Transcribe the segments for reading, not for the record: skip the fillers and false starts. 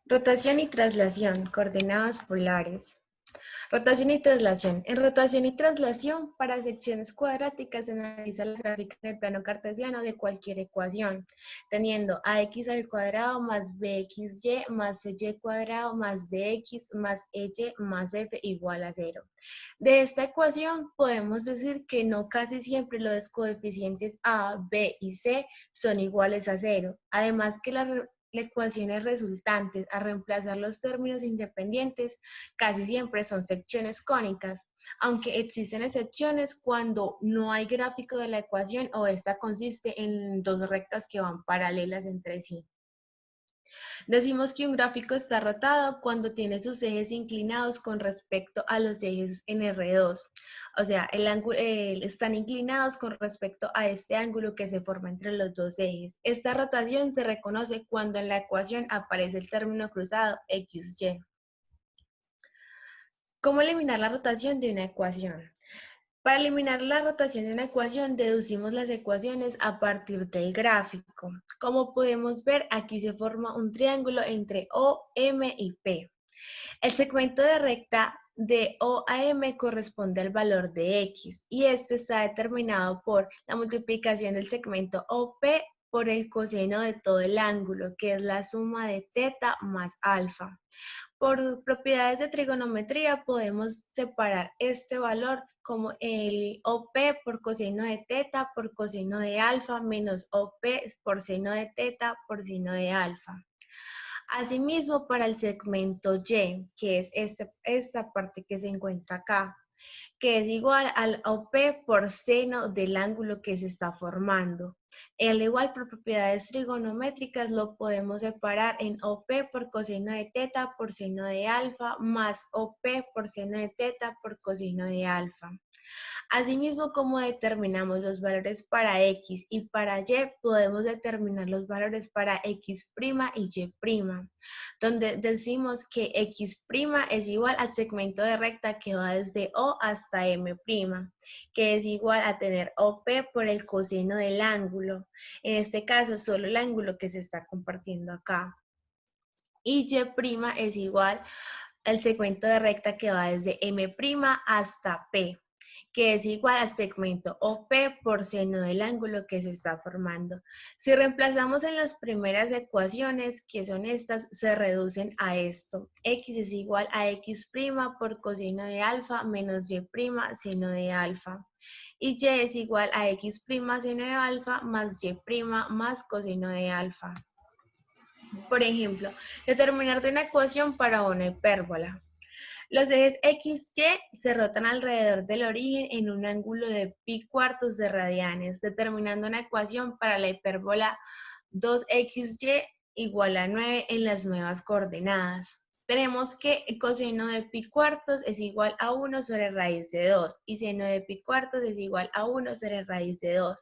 Rotación y traslación, coordenadas polares. Rotación y traslación. En rotación y traslación, para secciones cuadráticas se analiza la gráfica en el plano cartesiano de cualquier ecuación, teniendo ax al cuadrado más bxy más cy cuadrado más dx más ey más f igual a 0. De esta ecuación podemos decir que no casi siempre los coeficientes a, b y c son iguales a 0. Además que las ecuaciones resultantes a reemplazar los términos independientes casi siempre son secciones cónicas, aunque existen excepciones cuando no hay gráfico de la ecuación o esta consiste en dos rectas que van paralelas entre sí. Decimos que un gráfico está rotado cuando tiene sus ejes inclinados con respecto a los ejes en R2. O sea, están inclinados con respecto a este ángulo que se forma entre los dos ejes. Esta rotación se reconoce cuando en la ecuación aparece el término cruzado XY. ¿Cómo eliminar la rotación de una ecuación? Para eliminar la rotación de una ecuación, deducimos las ecuaciones a partir del gráfico. Como podemos ver, aquí se forma un triángulo entre O, M y P. El segmento de recta de O a M corresponde al valor de X y este está determinado por la multiplicación del segmento OP por el coseno de todo el ángulo, que es la suma de teta más alfa. Por propiedades de trigonometría podemos separar este valor como el OP por coseno de teta por coseno de alfa menos OP por seno de teta por seno de alfa. Asimismo, para el segmento Y, que es esta parte que se encuentra acá, que es igual al OP por seno del ángulo que se está formando. Al igual, por propiedades trigonométricas, lo podemos separar en OP por coseno de teta por seno de alfa más OP por seno de teta por coseno de alfa. Asimismo, como determinamos los valores para X y para Y, podemos determinar los valores para X' y Y', donde decimos que X' es igual al segmento de recta que va desde O hasta M', que es igual a tener OP por el coseno del ángulo, en este caso solo el ángulo que se está compartiendo acá. Y Y' es igual al segmento de recta que va desde M' hasta P, que es igual al segmento OP por seno del ángulo que se está formando. Si reemplazamos en las primeras ecuaciones, que son estas, se reducen a esto. X es igual a X' por coseno de alfa menos Y' seno de alfa. Y Y es igual a X' seno de alfa más Y' más coseno de alfa. Por ejemplo, determinar de una ecuación para una hipérbola. Los ejes X, Y se rotan alrededor del origen en un ángulo de pi cuartos de radianes, determinando una ecuación para la hipérbola 2xy igual a 9 en las nuevas coordenadas. Tenemos que el coseno de pi cuartos es igual a 1 sobre raíz de 2 y seno de pi cuartos es igual a 1 sobre raíz de 2.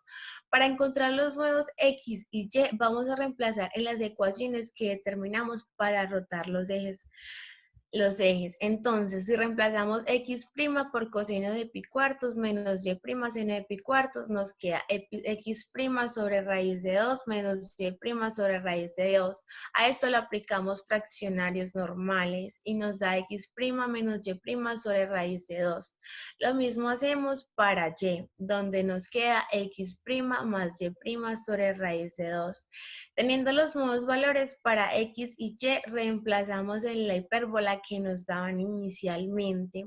Para encontrar los nuevos x y y vamos a reemplazar en las ecuaciones que determinamos para rotar los ejes. Entonces, si reemplazamos x' por coseno de pi cuartos menos y' seno de pi cuartos, nos queda x' sobre raíz de 2 menos y' sobre raíz de 2. A esto le aplicamos fraccionarios normales y nos da x' menos y' sobre raíz de 2. Lo mismo hacemos para y, donde nos queda x' más y' sobre raíz de 2. Teniendo los nuevos valores para x y y, reemplazamos en la hipérbola que nos daban inicialmente.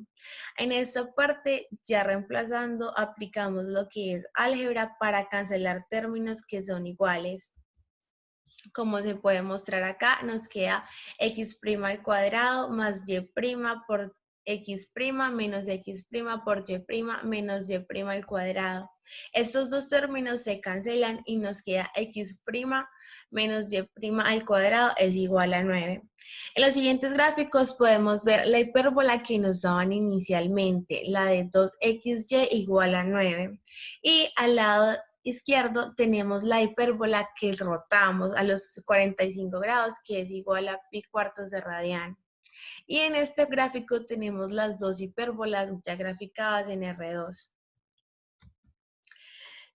En esta parte, ya reemplazando, aplicamos lo que es álgebra para cancelar términos que son iguales. Como se puede mostrar acá, nos queda x' al cuadrado más y' por x' menos x' por y' menos y' al cuadrado. Estos dos términos se cancelan y nos queda x' menos y' al cuadrado es igual a 9. En los siguientes gráficos podemos ver la hipérbola que nos daban inicialmente, la de 2xy igual a 9. Y al lado izquierdo tenemos la hipérbola que rotamos a los 45 grados, que es igual a pi cuartos de radian. Y en este gráfico tenemos las dos hipérbolas ya graficadas en R2.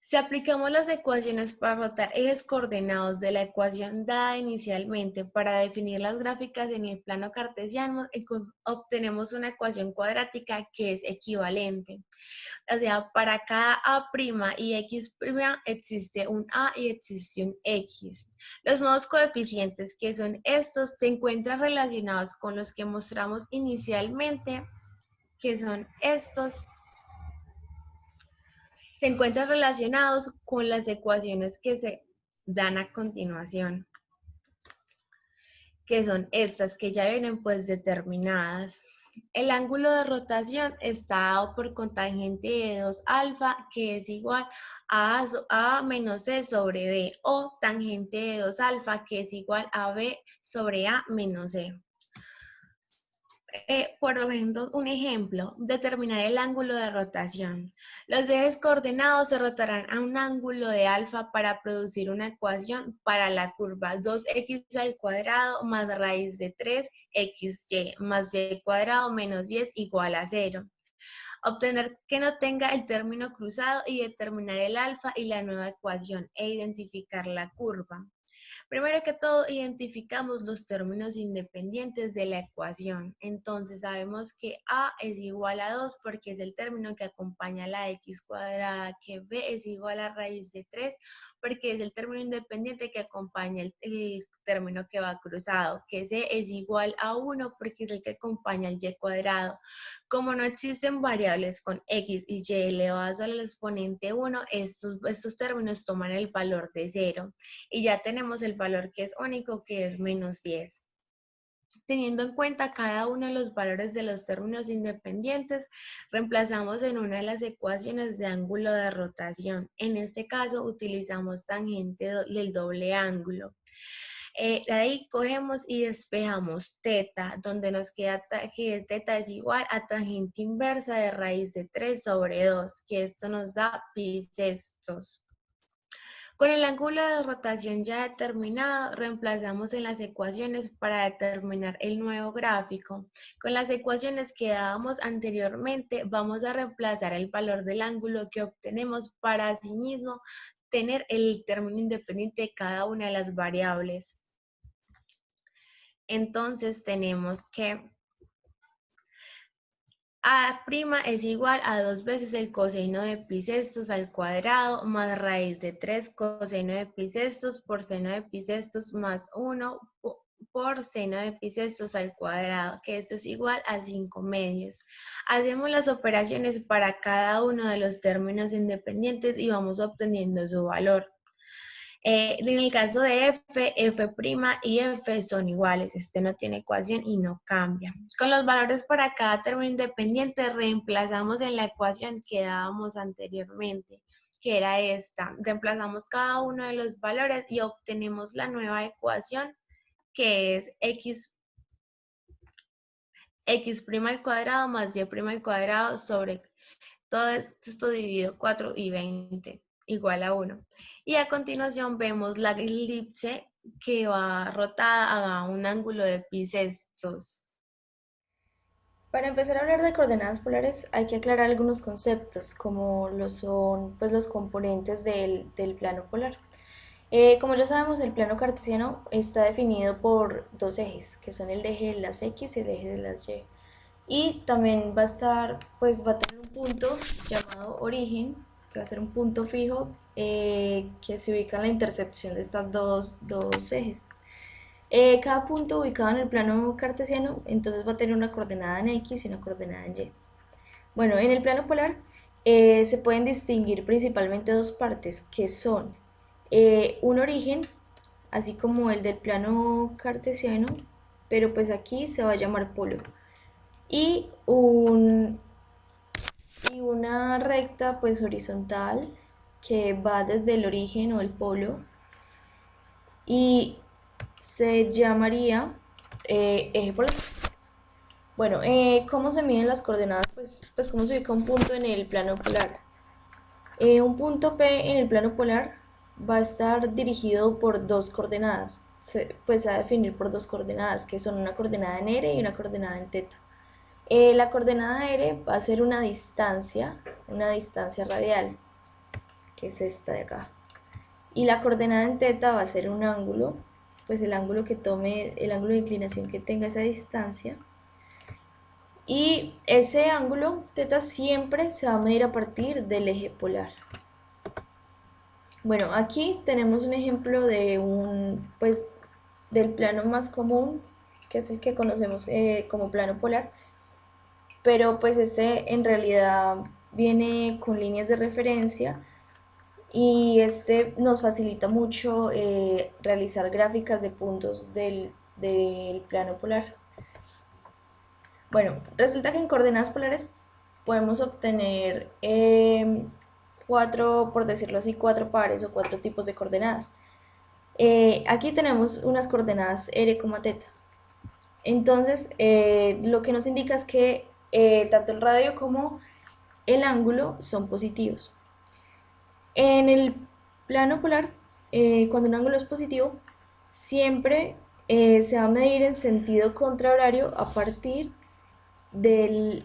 Si aplicamos las ecuaciones para rotar ejes coordenados de la ecuación dada inicialmente para definir las gráficas en el plano cartesiano, obtenemos una ecuación cuadrática que es equivalente. O sea, para cada A' y X' existe un A y existe un X. Los nuevos coeficientes, que son estos, se encuentran relacionados con los que mostramos inicialmente, que son estos. Se encuentran relacionados con las ecuaciones que se dan a continuación, que son estas que ya vienen pues determinadas. El ángulo de rotación está dado por cotangente de 2 alfa, que es igual a menos C sobre B, o tangente de 2 alfa, que es igual a B sobre A menos C. Por ejemplo, un ejemplo, determinar el ángulo de rotación. Los ejes coordenados se rotarán a un ángulo de alfa para producir una ecuación para la curva 2x al cuadrado más raíz de 3xy más y cuadrado menos 10 igual a 0. Obtener que no tenga el término cruzado y determinar el alfa y la nueva ecuación e identificar la curva. Primero que todo, identificamos los términos independientes de la ecuación. Entonces, sabemos que A es igual a 2 porque es el término que acompaña a la x cuadrada, que B es igual a raíz de 3 porque es el término independiente que acompaña el término que va cruzado, que C es igual a 1 porque es el que acompaña el y cuadrado. Como no existen variables con x y y elevadas al exponente 1, estos términos toman el valor de 0 y ya tenemos el valor que es único, que es menos 10. Teniendo en cuenta cada uno de los valores de los términos independientes, reemplazamos en una de las ecuaciones de ángulo de rotación. En este caso, utilizamos tangente del doble ángulo. De ahí cogemos y despejamos teta, donde nos queda que teta es igual a tangente inversa de raíz de 3 sobre 2, que esto nos da pi sextos. Con el ángulo de rotación ya determinado, reemplazamos en las ecuaciones para determinar el nuevo gráfico. Con las ecuaciones que dábamos anteriormente, vamos a reemplazar el valor del ángulo que obtenemos para asimismo tener el término independiente de cada una de las variables. Entonces tenemos que A' es igual a 2 veces el coseno de pi sextos al cuadrado más raíz de 3 coseno de pi sextos por seno de pi sextos más 1 por seno de pi sextos al cuadrado, que esto es igual a 5 medios. Hacemos las operaciones para cada uno de los términos independientes y vamos obteniendo su valor. En el caso de f, f' y f son iguales. Este no tiene ecuación y no cambia. Con los valores para cada término independiente reemplazamos en la ecuación que dábamos anteriormente, que era esta. Reemplazamos cada uno de los valores y obtenemos la nueva ecuación, que es x' al cuadrado más y' al cuadrado sobre todo esto dividido 4 y 20 igual a 1. Y a continuación vemos la elipse que va rotada a un ángulo de pi sextos. Para empezar a hablar de coordenadas polares hay que aclarar algunos conceptos, como lo son pues, los componentes del plano polar. Como ya sabemos, el plano cartesiano está definido por dos ejes, que son el eje de las X y el eje de las Y. Y también va a estar, pues va a tener un punto llamado origen, que va a ser un punto fijo que se ubica en la intersección de estas dos ejes. Cada punto ubicado en el plano cartesiano entonces va a tener una coordenada en X y una coordenada en Y. Bueno, en el plano polar se pueden distinguir principalmente dos partes, que son un origen, así como el del plano cartesiano, pero pues aquí se va a llamar polo, y, y una recta pues horizontal que va desde el origen o el polo y se llamaría eje polar. Bueno, ¿cómo se miden las coordenadas? Pues cómo se ubica un punto en el plano polar. Un punto P en el plano polar va a estar dirigido por dos coordenadas. Pues se va a definir por dos coordenadas, que son una coordenada en R y una coordenada en θ. La coordenada R va a ser una distancia radial. que es esta de acá. Y la coordenada en teta va a ser un ángulo, pues el ángulo que tome, el ángulo de inclinación que tenga esa distancia. Y ese ángulo teta siempre se va a medir a partir del eje polar. Bueno, aquí tenemos un ejemplo de pues, del plano más común, que es el que conocemos como plano polar, pero pues este en realidad viene con líneas de referencia y este nos facilita mucho realizar gráficas de puntos del plano polar. Bueno, resulta que en coordenadas polares podemos obtener cuatro, por decirlo así, cuatro pares o cuatro tipos de coordenadas. Aquí tenemos unas coordenadas r, teta. Entonces, lo que nos indica es que tanto el radio como el ángulo son positivos. En el plano polar, cuando un ángulo es positivo, siempre se va a medir en sentido contrahorario a partir del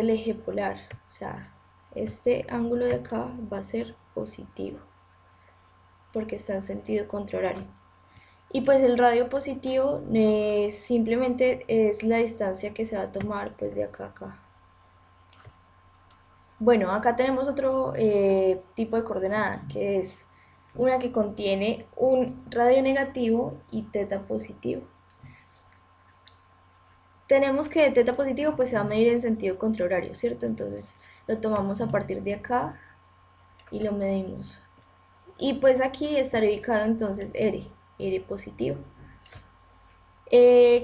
eje polar. O sea, este ángulo de acá va a ser positivo porque está en sentido contrahorario. Y pues el radio positivo simplemente es la distancia que se va a tomar pues de acá a acá. Bueno, acá tenemos otro tipo de coordenada, que es una que contiene un radio negativo y teta positivo. Tenemos que teta positivo pues se va a medir en sentido contrahorario, ¿cierto? Entonces lo tomamos a partir de acá y lo medimos. Y pues aquí estará ubicado entonces R positivo.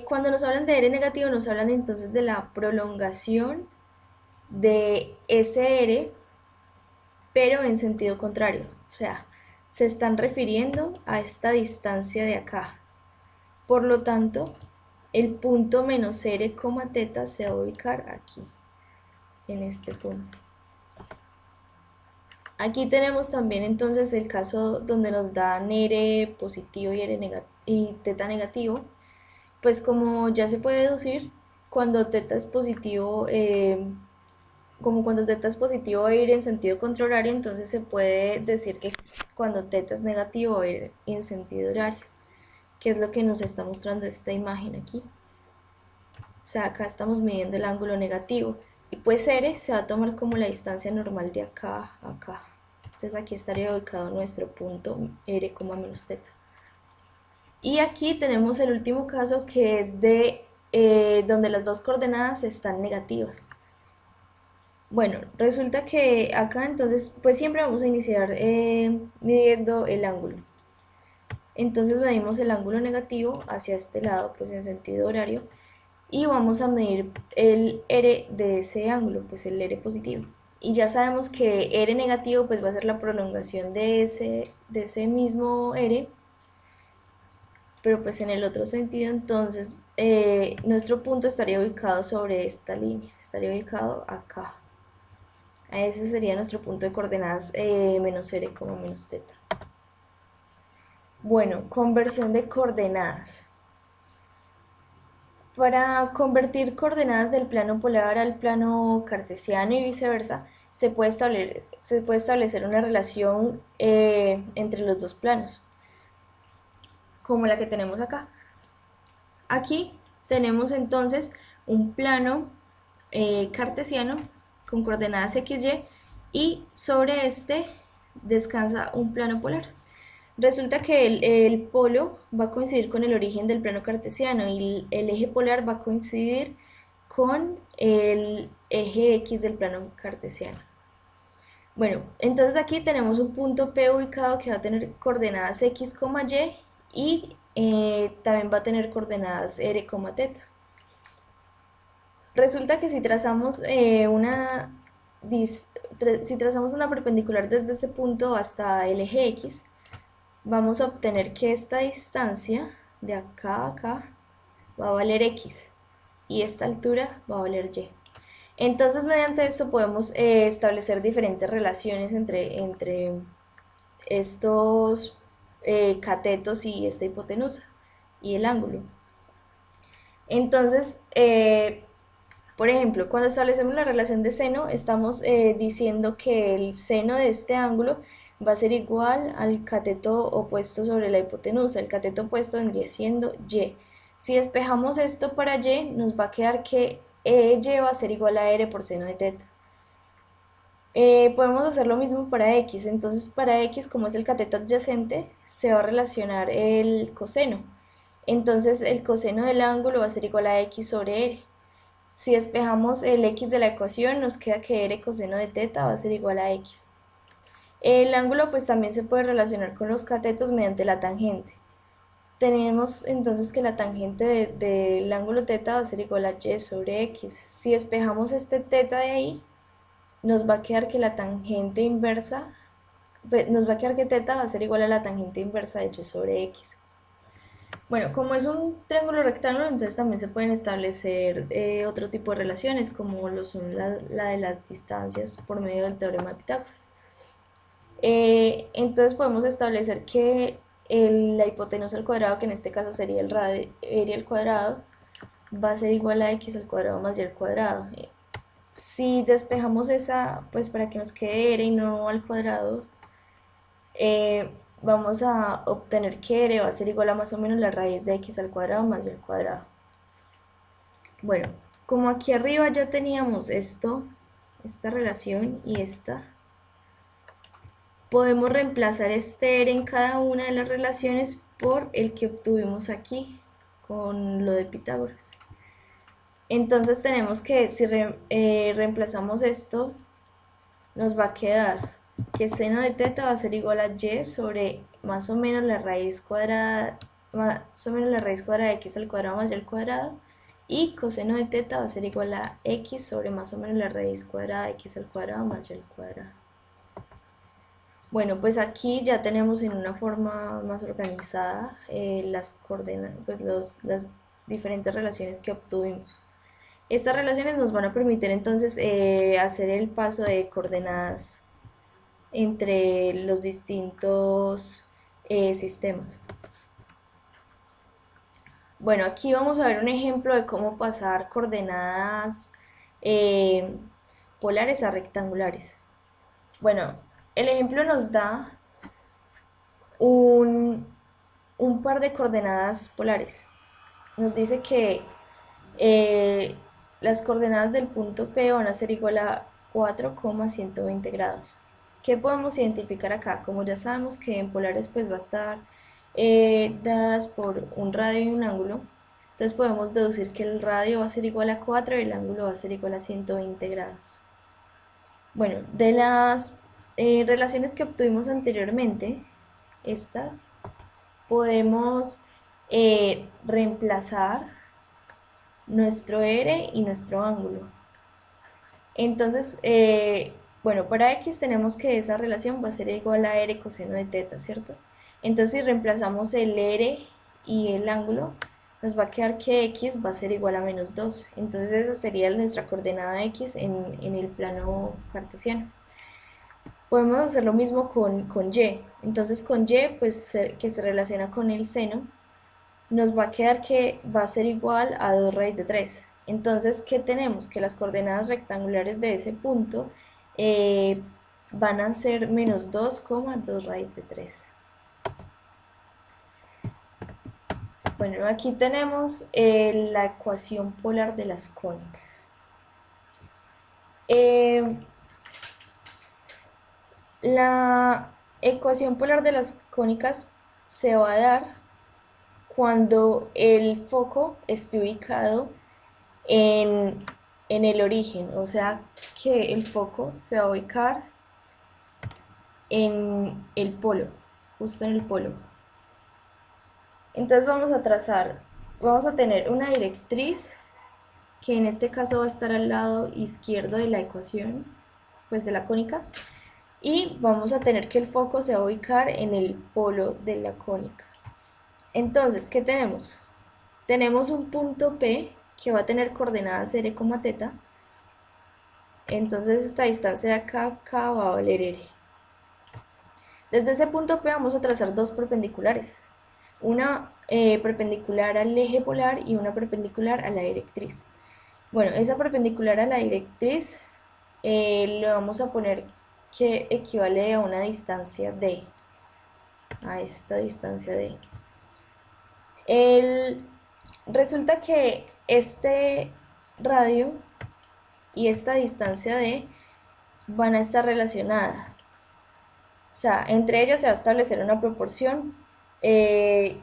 Cuando nos hablan de R negativo nos hablan entonces de la prolongación de SR pero en sentido contrario, o sea, se están refiriendo a esta distancia de acá. Por lo tanto, el punto menos r, teta se va a ubicar aquí, en este punto. Aquí tenemos también entonces el caso donde nos dan r positivo y teta negativo. Pues como ya se puede deducir, cuando teta es positivo, como cuando teta es positivo va a ir en sentido contrahorario, entonces se puede decir que cuando teta es negativo va a ir en sentido horario, que es lo que nos está mostrando esta imagen aquí. O sea, acá estamos midiendo el ángulo negativo y pues R se va a tomar como la distancia normal de acá a acá. Entonces aquí estaría ubicado nuestro punto R, menos teta. Y aquí tenemos el último caso que es de donde las dos coordenadas están negativas. Bueno, resulta que acá entonces pues siempre vamos a iniciar midiendo el ángulo. Entonces medimos el ángulo negativo hacia este lado, pues en sentido horario, y vamos a medir el R de ese ángulo, pues el R positivo. Y ya sabemos que R negativo pues va a ser la prolongación de ese mismo R, pero pues en el otro sentido, entonces nuestro punto estaría ubicado sobre esta línea, estaría ubicado acá. Ese sería nuestro punto de coordenadas menos R, menos teta. Bueno, conversión de coordenadas. Para convertir coordenadas del plano polar al plano cartesiano y viceversa, se puede establecer una relación entre los dos planos, como la que tenemos acá. Aquí tenemos entonces un plano cartesiano con coordenadas XY y sobre este descansa un plano polar. Resulta que el polo va a coincidir con el origen del plano cartesiano y el eje polar va a coincidir con el eje X del plano cartesiano. Bueno, entonces aquí tenemos un punto P ubicado que va a tener coordenadas X, Y y también va a tener coordenadas R, teta. Resulta que si trazamos si trazamos una perpendicular desde ese punto hasta el eje X, vamos a obtener que esta distancia de acá a acá va a valer X y esta altura va a valer Y. Entonces mediante esto podemos establecer diferentes relaciones entre estos catetos y esta hipotenusa y el ángulo. Entonces Por ejemplo, cuando establecemos la relación de seno, estamos diciendo que el seno de este ángulo va a ser igual al cateto opuesto sobre la hipotenusa. El cateto opuesto vendría siendo y. Si despejamos esto para y, nos va a quedar que y va a ser igual a r por seno de teta. Podemos hacer lo mismo para x. Entonces, para x, como es el cateto adyacente, se va a relacionar el coseno. Entonces, el coseno del ángulo va a ser igual a x sobre r. Si despejamos el x de la ecuación, nos queda que r coseno de teta va a ser igual a x. El ángulo pues también se puede relacionar con los catetos mediante la tangente. Tenemos entonces que la tangente del ángulo teta va a ser igual a y sobre x. Si despejamos este teta de ahí, nos va a quedar que la tangente inversa, pues, nos va a quedar que teta va a ser igual a la tangente inversa de y sobre x. Bueno, como es un triángulo rectángulo, entonces también se pueden establecer otro tipo de relaciones, como lo son la de las distancias por medio del teorema de Pitágoras. Entonces podemos establecer que la hipotenusa al cuadrado, que en este caso sería el radio r al cuadrado, va a ser igual a x al cuadrado más y al cuadrado. Si despejamos esa, pues para que nos quede r y no al cuadrado, vamos a obtener que r va a ser igual a más o menos la raíz de x al cuadrado más y al cuadrado. Bueno, como aquí arriba ya teníamos esto, esta relación y esta, podemos reemplazar este r en cada una de las relaciones por el que obtuvimos aquí con lo de Pitágoras. Entonces tenemos que si reemplazamos esto, nos va a quedar que seno de teta va a ser igual a y sobre más o menos la raíz cuadrada, de x al cuadrado más y al cuadrado, y coseno de teta va a ser igual a x sobre más o menos la raíz cuadrada de x al cuadrado más y al cuadrado. Bueno, pues aquí ya tenemos en una forma más organizada las coordenadas, pues las diferentes relaciones que obtuvimos. Estas relaciones nos van a permitir entonces hacer el paso de coordenadas entre los distintos sistemas. Bueno, aquí vamos a ver un ejemplo de cómo pasar coordenadas eh, polares a rectangulares. Bueno, el ejemplo nos da un, un par de coordenadas polares. Nos dice que eh, las coordenadas del punto P van a ser igual a 4,120 grados. ¿Qué podemos identificar acá? Como ya sabemos que en polares pues va a estar dadas por un radio y un ángulo, entonces podemos deducir que el radio va a ser igual a 4 y el ángulo va a ser igual a 120 grados. Bueno, de las relaciones que obtuvimos anteriormente, estas, podemos reemplazar nuestro r y nuestro ángulo. Entonces, bueno, para x tenemos que esa relación va a ser igual a r coseno de teta, ¿cierto? Entonces, si reemplazamos el r y el ángulo, nos va a quedar que x va a ser igual a menos 2. Entonces, esa sería nuestra coordenada x en el plano cartesiano. Podemos hacer lo mismo con y. Entonces, con y, pues que se relaciona con el seno, nos va a quedar que va a ser igual a 2 raíz de 3. Entonces, ¿qué tenemos? Que las coordenadas rectangulares de ese punto van a ser menos 2,2 raíz de 3. Bueno, aquí tenemos la ecuación polar de las cónicas. La ecuación polar de las cónicas se va a dar cuando el foco esté ubicado en, en el origen, o sea que el foco se va a ubicar en el polo, justo en el polo. Entonces vamos a tener una directriz que en este caso va a estar al lado izquierdo de la ecuación, pues de la cónica, y vamos a tener que el foco se va a ubicar en el polo de la cónica. Entonces, ¿qué tenemos? Tenemos un punto P que va a tener coordenadas r, teta. Entonces esta distancia de acá a acá va a valer r. Desde ese punto P vamos a trazar dos perpendiculares. Una perpendicular al eje polar y una perpendicular a la directriz. Bueno, esa perpendicular a la directriz le vamos a poner que equivale a una distancia d, a esta distancia d. El, Resulta que este radio y esta distancia d van a estar relacionadas. O sea, entre ellas se va a establecer una proporción eh,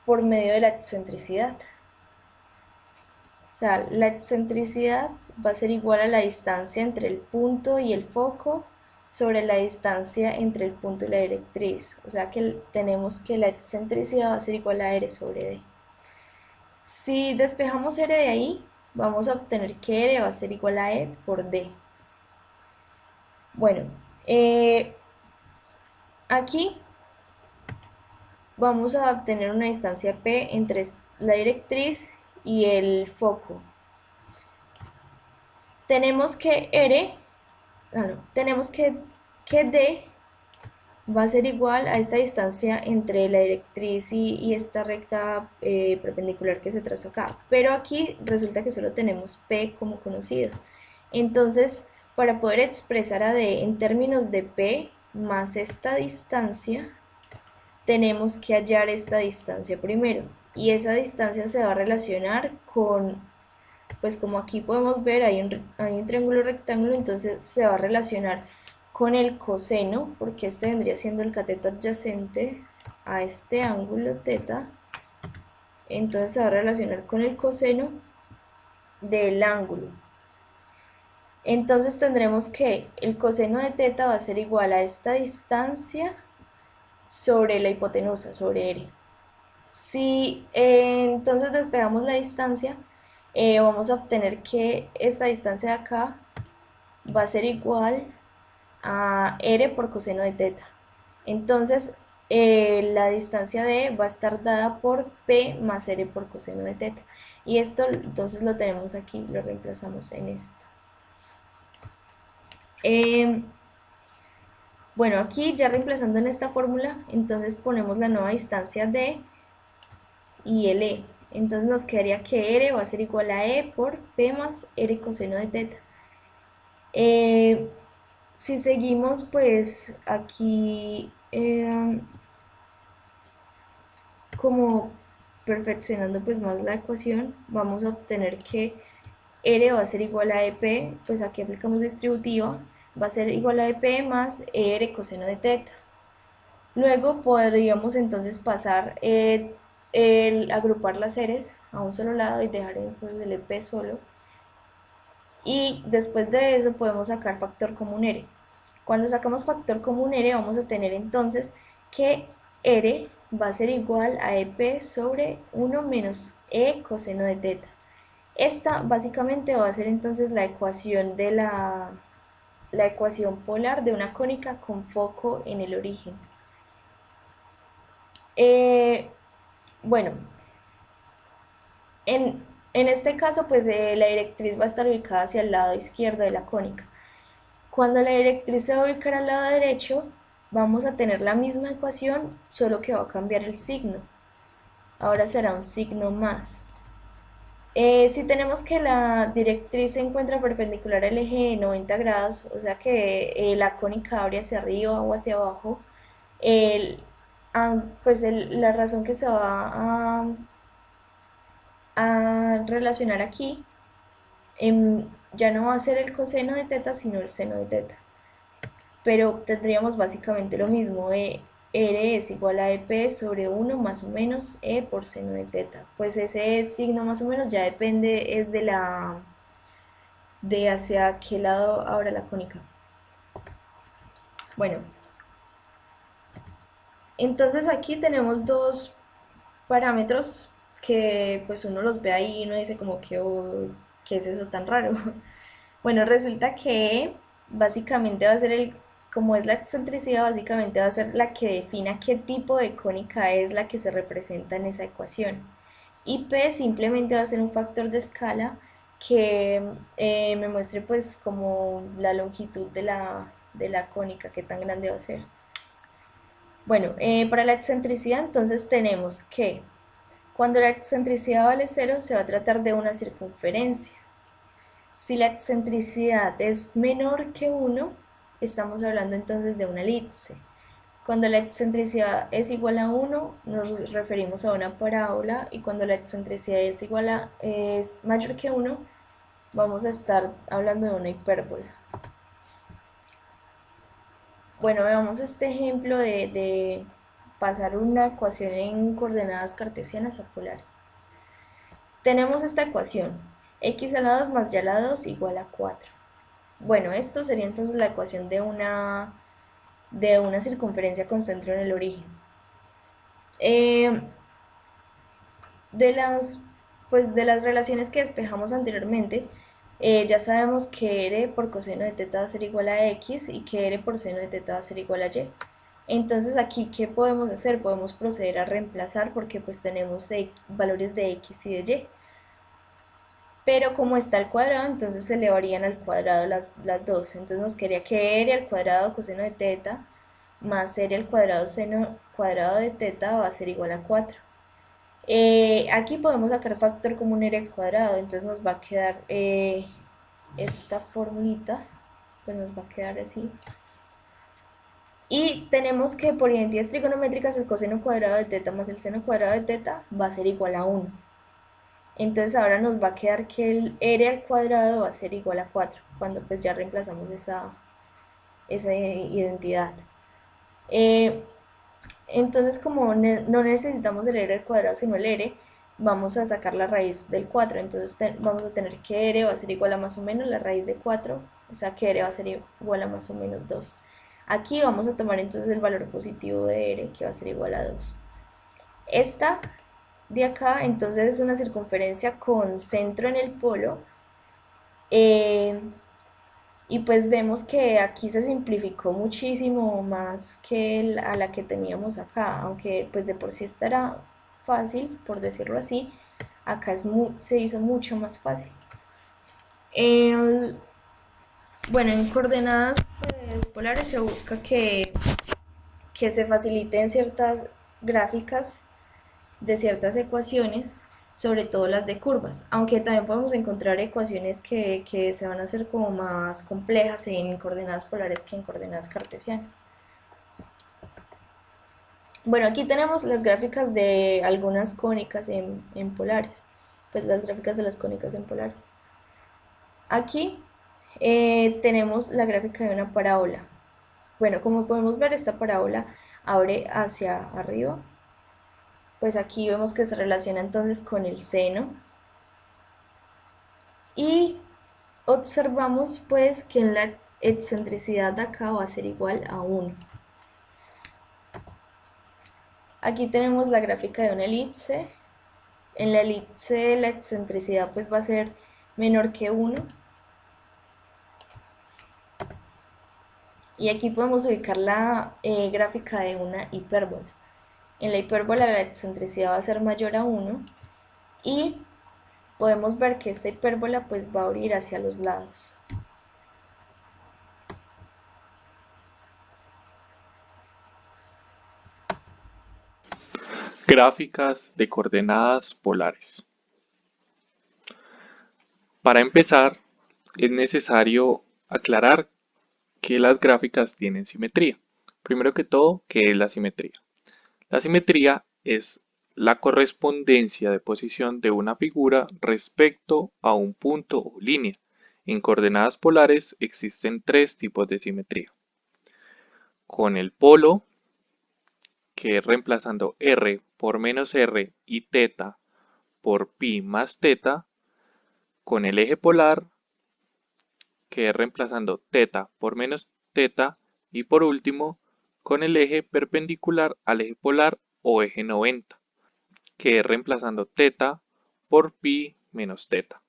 por medio de la excentricidad. O sea, la excentricidad va a ser igual a la distancia entre el punto y el foco sobre la distancia entre el punto y la directriz. O sea que tenemos que la excentricidad va a ser igual a R sobre D. Si despejamos R de ahí, vamos a obtener que R va a ser igual a E por D. Bueno, aquí vamos a obtener una distancia P entre la directriz y el foco. Tenemos que D va a ser igual a esta distancia entre la directriz y esta recta perpendicular que se trazó acá. Pero aquí resulta que solo tenemos P como conocido. Entonces, para poder expresar a D en términos de P más esta distancia, tenemos que hallar esta distancia primero. Y esa distancia se va a relacionar con, pues como aquí podemos ver, hay un triángulo rectángulo, entonces se va a relacionar con el coseno, porque este vendría siendo el cateto adyacente a este ángulo θ, entonces se va a relacionar con el coseno del ángulo. Entonces tendremos que el coseno de θ va a ser igual a esta distancia sobre la hipotenusa, sobre R. Si entonces despegamos la distancia, vamos a obtener que esta distancia de acá va a ser igual a R por coseno de θ. Entonces, la distancia de va a estar dada por P más R por coseno de θ. Y esto entonces lo tenemos aquí, lo reemplazamos en esto. Bueno, aquí ya reemplazando en esta fórmula, entonces ponemos la nueva distancia D y el E. Entonces nos quedaría que R va a ser igual a E por P más R coseno de θ. Si seguimos pues aquí como perfeccionando pues más la ecuación, vamos a obtener que R va a ser igual a EP, pues aquí aplicamos distributiva, va a ser igual a EP más R coseno de θ. Luego podríamos entonces pasar el agrupar las series a un solo lado y dejar entonces el EP solo. Y después de eso podemos sacar factor común R. Cuando sacamos factor común R vamos a tener entonces que R va a ser igual a EP sobre 1 menos E coseno de θ. Esta básicamente va a ser entonces la ecuación de la ecuación polar de una cónica con foco en el origen. Bueno, en este caso pues la directriz va a estar ubicada hacia el lado izquierdo de la cónica. Cuando la directriz se va a ubicar al lado derecho, vamos a tener la misma ecuación, solo que va a cambiar el signo. Ahora será un signo más. Si tenemos que la directriz se encuentra perpendicular al eje de 90 grados, o sea que la cónica abre hacia arriba o hacia abajo, pues la razón que se va a relacionar aquí ya no va a ser el coseno de θ, sino el seno de θ. Pero tendríamos básicamente lo mismo, R es igual a EP sobre 1 más o menos E por seno de θ. Pues ese signo más o menos ya depende, es de hacia qué lado abra la cónica. Bueno, entonces aquí tenemos dos parámetros que pues uno los ve ahí y uno dice como que, oh, ¿qué es eso tan raro? Bueno, resulta que básicamente va a ser como es la excentricidad, básicamente va a ser la que defina qué tipo de cónica es la que se representa en esa ecuación. Y P simplemente va a ser un factor de escala que me muestre pues como la longitud de la cónica, qué tan grande va a ser. Bueno, para la excentricidad entonces tenemos que cuando la excentricidad vale 0 se va a tratar de una circunferencia. Si la excentricidad es menor que 1, estamos hablando entonces de una elipse. Cuando la excentricidad es igual a 1, nos referimos a una parábola, y cuando la excentricidad es mayor que 1, vamos a estar hablando de una hipérbola. Bueno, veamos este ejemplo de pasar una ecuación en coordenadas cartesianas a polares. Tenemos esta ecuación: x a la 2 más y a la 2 igual a 4. Bueno, esto sería entonces la ecuación de una circunferencia con centro en el origen. Eh, de las, pues de las relaciones que despejamos anteriormente, ya sabemos que r por coseno de teta va a ser igual a x y que r por seno de teta va a ser igual a y. Entonces aquí, ¿qué podemos hacer? Podemos proceder a reemplazar, porque pues tenemos valores de x y de y. Pero como está al cuadrado, entonces se elevarían al cuadrado las dos. Entonces nos quedaría que r al cuadrado coseno de teta más r al cuadrado seno cuadrado de teta va a ser igual a 4. Aquí podemos sacar factor común r al cuadrado, entonces nos va a quedar esta formulita, pues nos va a quedar así. Y tenemos que por identidades trigonométricas el coseno cuadrado de teta más el seno cuadrado de teta va a ser igual a 1. Entonces ahora nos va a quedar que el r al cuadrado va a ser igual a 4, cuando pues ya reemplazamos esa identidad. Eh, entonces, como no necesitamos el r al cuadrado sino el r, vamos a sacar la raíz del 4. Entonces vamos a tener que r va a ser igual a más o menos la raíz de 4, o sea que r va a ser igual a más o menos 2. Aquí vamos a tomar entonces el valor positivo de r, que va a ser igual a 2. Esta de acá entonces es una circunferencia con centro en el polo, eh, y pues vemos que aquí se simplificó muchísimo más que a la que teníamos acá, aunque pues de por sí estará fácil, por decirlo así, acá se hizo mucho más fácil. El- bueno, en coordenadas pues, polares se busca que se faciliten ciertas gráficas de ciertas ecuaciones, sobre todo las de curvas, aunque también podemos encontrar ecuaciones que se van a hacer como más complejas en coordenadas polares que en coordenadas cartesianas. Bueno, aquí tenemos las gráficas de algunas cónicas en polares, pues las gráficas de las cónicas en polares. Aquí tenemos la gráfica de una parábola. Bueno, como podemos ver, esta parábola abre hacia arriba, pues aquí vemos que se relaciona entonces con el seno, y observamos pues que en la excentricidad de acá va a ser igual a 1. Aquí tenemos la gráfica de una elipse. En la elipse la excentricidad pues va a ser menor que 1. Y aquí podemos ubicar la gráfica de una hipérbola. En la hipérbola la excentricidad va a ser mayor a 1, y podemos ver que esta hipérbola pues va a abrir hacia los lados. Gráficas de coordenadas polares. Para empezar, es necesario aclarar que las gráficas tienen simetría. Primero que todo, ¿qué es la simetría? La simetría es la correspondencia de posición de una figura respecto a un punto o línea. En coordenadas polares existen tres tipos de simetría. Con el polo, que es reemplazando r por menos r y teta por pi más teta. Con el eje polar, que es reemplazando teta por menos teta, y por último con el eje perpendicular al eje polar o eje 90, que es reemplazando teta por pi menos teta.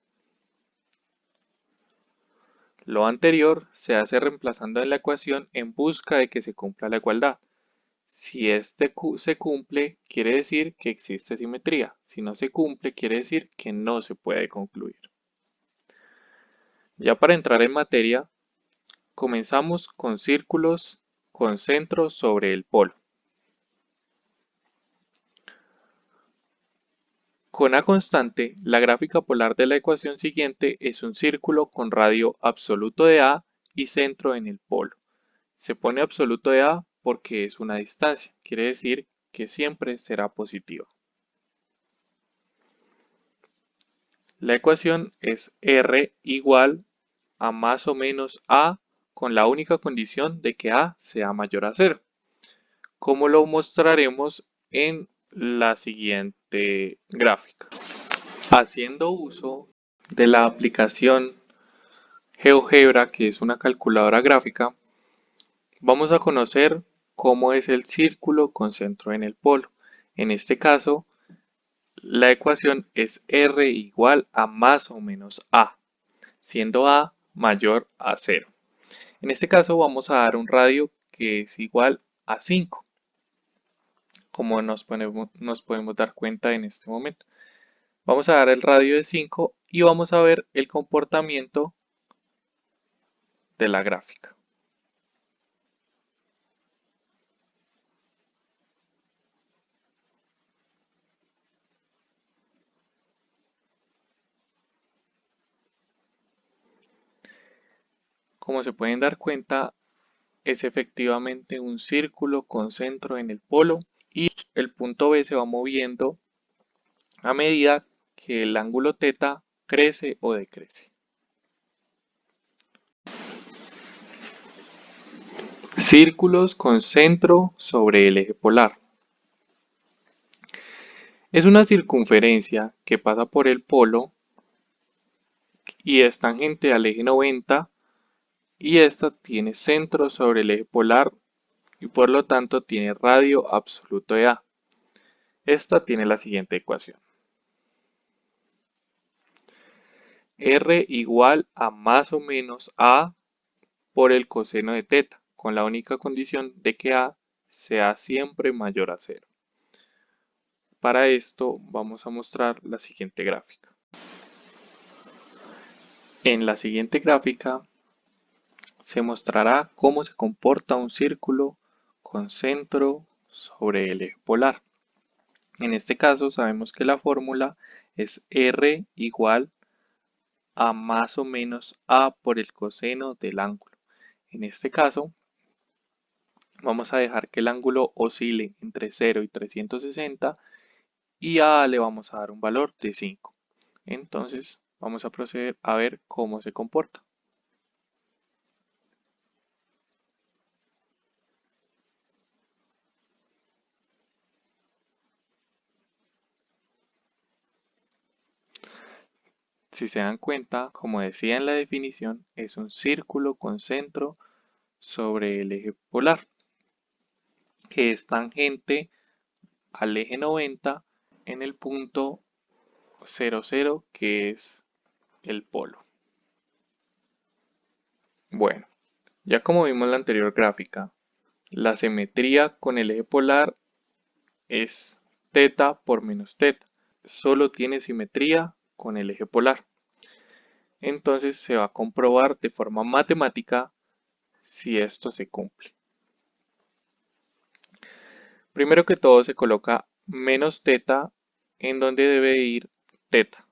Lo anterior se hace reemplazando en la ecuación en busca de que se cumpla la igualdad. Si este se cumple, quiere decir que existe simetría. Si no se cumple, quiere decir que no se puede concluir. Ya para entrar en materia, comenzamos con círculos con centro sobre el polo. Con A constante, la gráfica polar de la ecuación siguiente es un círculo con radio absoluto de A y centro en el polo. Se pone absoluto de A porque es una distancia, quiere decir que siempre será positiva. La ecuación es R igual a más o menos A con la única condición de que A sea mayor a cero, como lo mostraremos en la siguiente gráfica. Haciendo uso de la aplicación GeoGebra, que es una calculadora gráfica, vamos a conocer cómo es el círculo con centro en el polo. En este caso, la ecuación es R igual a más o menos A, siendo A mayor a cero. En este caso vamos a dar un radio que es igual a 5, como nos podemos dar cuenta en este momento. Vamos a dar el radio de 5 y vamos a ver el comportamiento de la gráfica. Como se pueden dar cuenta, es efectivamente un círculo con centro en el polo y el punto B se va moviendo a medida que el ángulo θ crece o decrece. Círculos con centro sobre el eje polar. Es una circunferencia que pasa por el polo y es tangente al eje 90 y esta tiene centro sobre el eje polar y por lo tanto tiene radio absoluto de A. Esta tiene la siguiente ecuación. R igual a más o menos A por el coseno de θ, con la única condición de que A sea siempre mayor a cero. Para esto vamos a mostrar la siguiente gráfica. En la siguiente gráfica se mostrará cómo se comporta un círculo con centro sobre el eje polar. En este caso sabemos que la fórmula es R igual a más o menos A por el coseno del ángulo. En este caso vamos a dejar que el ángulo oscile entre 0 y 360 y a A le vamos a dar un valor de 5. Entonces vamos a proceder a ver cómo se comporta. Si se dan cuenta, como decía en la definición, es un círculo con centro sobre el eje polar, que es tangente al eje 90 en el punto 00, que es el polo. Bueno, ya como vimos en la anterior gráfica, la simetría con el eje polar es θ por menos θ. Solo tiene simetría con el eje polar. Entonces se va a comprobar de forma matemática si esto se cumple. Primero que todo se coloca menos θ en donde debe ir θ.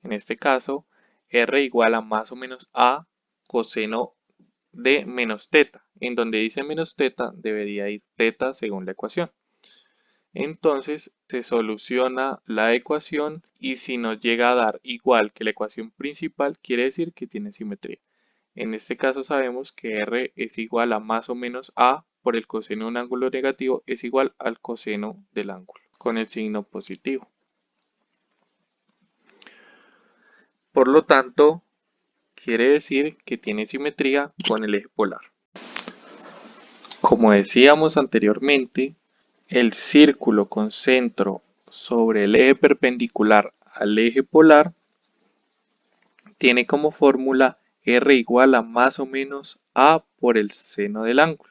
En este caso, R igual a más o menos A coseno de menos θ. En donde dice menos θ debería ir θ según la ecuación. Entonces se soluciona la ecuación y si nos llega a dar igual que la ecuación principal, quiere decir que tiene simetría. En este caso sabemos que R es igual a más o menos A por el coseno de un ángulo negativo es igual al coseno del ángulo, con el signo positivo. Por lo tanto, quiere decir que tiene simetría con el eje polar. Como decíamos anteriormente, el círculo con centro sobre el eje perpendicular al eje polar tiene como fórmula R igual a más o menos A por el seno del ángulo.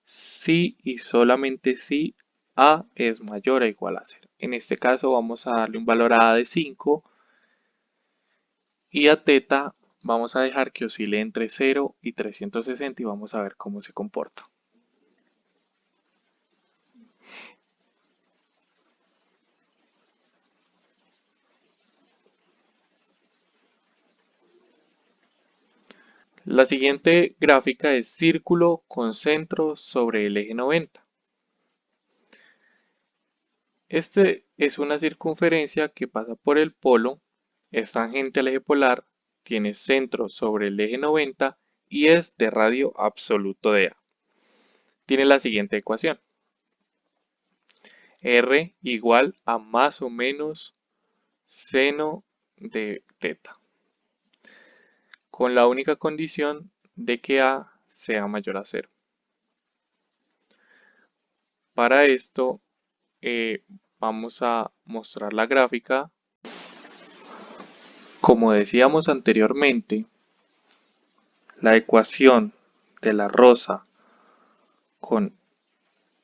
Si y solamente si A es mayor o igual a 0. En este caso vamos a darle un valor a A de 5 y a θ vamos a dejar que oscile entre 0 y 360 y vamos a ver cómo se comporta. La siguiente gráfica es círculo con centro sobre el eje 90. Este es una circunferencia que pasa por el polo, es tangente al eje polar, tiene centro sobre el eje 90 y es de radio absoluto de A. Tiene la siguiente ecuación. R igual a más o menos seno de teta, con la única condición de que A sea mayor a cero. Para esto vamos a mostrar la gráfica. Como decíamos anteriormente, la ecuación de la rosa con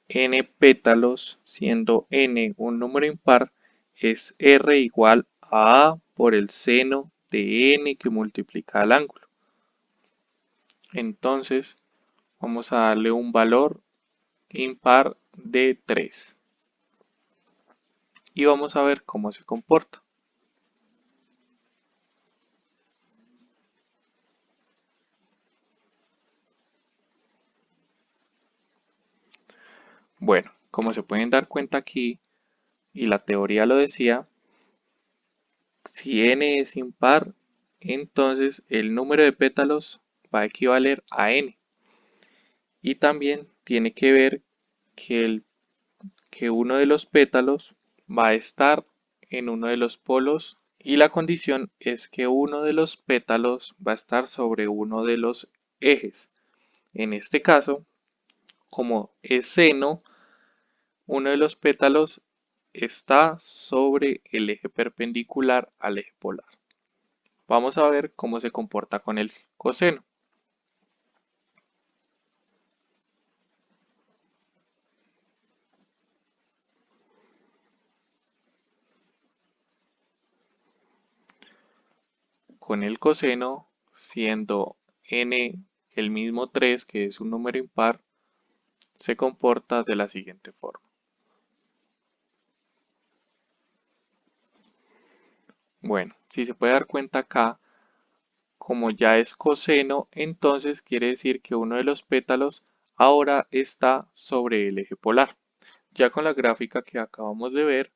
n pétalos, siendo n un número impar, es r igual a por el seno de n que multiplica el ángulo. Entonces, vamos a darle un valor impar de 3. Y vamos a ver cómo se comporta. Bueno, como se pueden dar cuenta aquí, y la teoría lo decía, si n es impar, entonces el número de pétalos va a equivaler a n. Y también tiene que ver que uno de los pétalos va a estar en uno de los polos y la condición es que uno de los pétalos va a estar sobre uno de los ejes. En este caso, como es seno, uno de los pétalos está sobre el eje perpendicular al eje polar. Vamos a ver cómo se comporta con el coseno. Con el coseno, siendo n el mismo 3, que es un número impar, se comporta de la siguiente forma. Bueno, si se puede dar cuenta acá, como ya es coseno, entonces quiere decir que uno de los pétalos ahora está sobre el eje polar. Ya con la gráfica que acabamos de ver,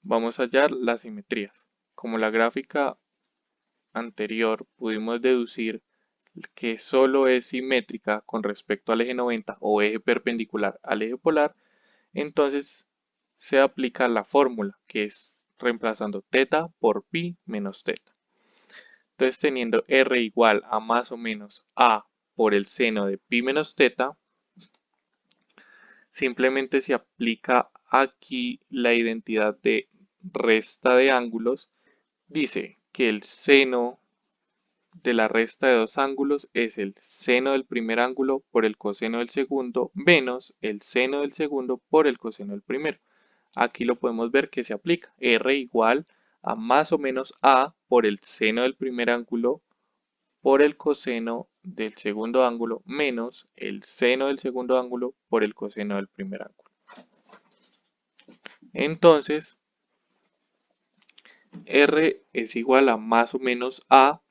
vamos a hallar las simetrías. Como la gráfica anterior pudimos deducir que solo es simétrica con respecto al eje 90 o eje perpendicular al eje polar, entonces se aplica la fórmula que es reemplazando teta por pi menos teta. Entonces teniendo r igual a más o menos a por el seno de pi menos teta, simplemente se aplica aquí la identidad de resta de ángulos. Dice que el seno de la resta de dos ángulos es el seno del primer ángulo por el coseno del segundo menos el seno del segundo por el coseno del primero. Aquí lo podemos ver que se aplica r igual a más o menos a por el seno del primer ángulo por el coseno del segundo ángulo menos el seno del segundo ángulo por el coseno del primer ángulo. Entonces, r es igual a más o menos a.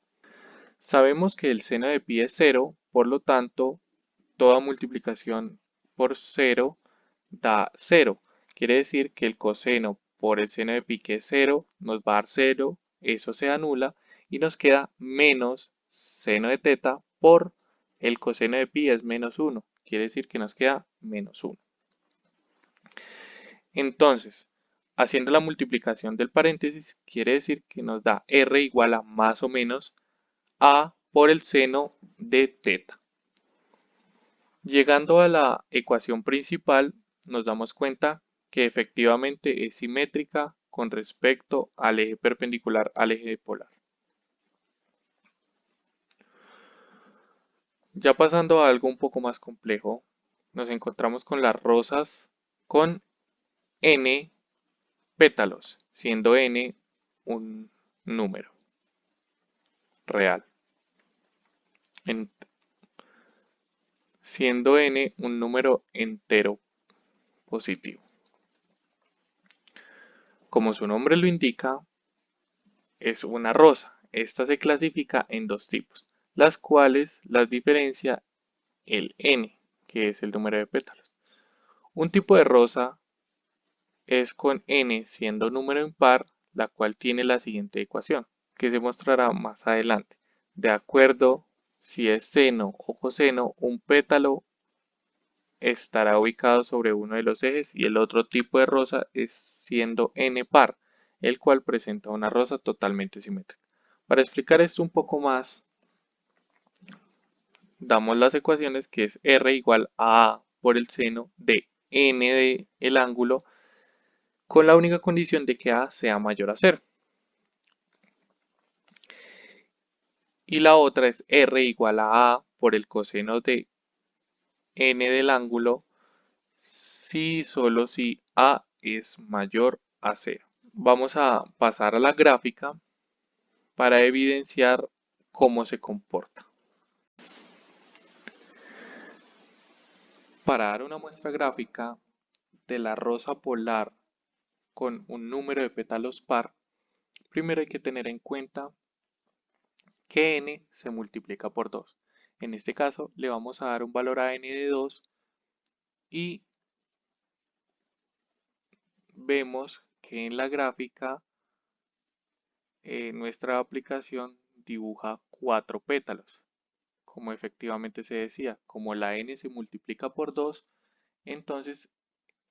Sabemos que el seno de pi es 0, por lo tanto, toda multiplicación por 0 da 0. Quiere decir que el coseno por el seno de pi, que es 0, nos va a dar 0, eso se anula y nos queda menos seno de teta por el coseno de pi es menos 1. Quiere decir que nos queda menos 1. Entonces, haciendo la multiplicación del paréntesis, quiere decir que nos da r igual a más o menos a por el seno de teta. Llegando a la ecuación principal, nos damos cuenta que efectivamente es simétrica con respecto al eje perpendicular al eje polar. Ya pasando a algo un poco más complejo, nos encontramos con las rosas con n pétalos, siendo n un número real, siendo n un número entero positivo. Como su nombre lo indica, es una rosa. Esta se clasifica en dos tipos. las cuales las diferencia el n, que es el número de pétalos. Un tipo de rosa es con n siendo número impar, la cual tiene la siguiente ecuación, que se mostrará más adelante. De acuerdo si es seno o coseno, un pétalo estará ubicado sobre uno de los ejes y el otro tipo de rosa es siendo n par, el cual presenta una rosa totalmente simétrica. Para explicar esto un poco más, damos las ecuaciones que es r igual a por el seno de n de el ángulo con la única condición de que a sea mayor a 0. Y la otra es r igual a por el coseno de n del ángulo si solo si a es mayor a 0. Vamos a pasar a la gráfica para evidenciar cómo se comporta. Para dar una muestra gráfica de la rosa polar con un número de pétalos par, primero hay que tener en cuenta que n se multiplica por 2. En este caso le vamos a dar un valor a n de 2 y vemos que en la gráfica nuestra aplicación dibuja 4 pétalos. Como efectivamente se decía, como la n se multiplica por 2, entonces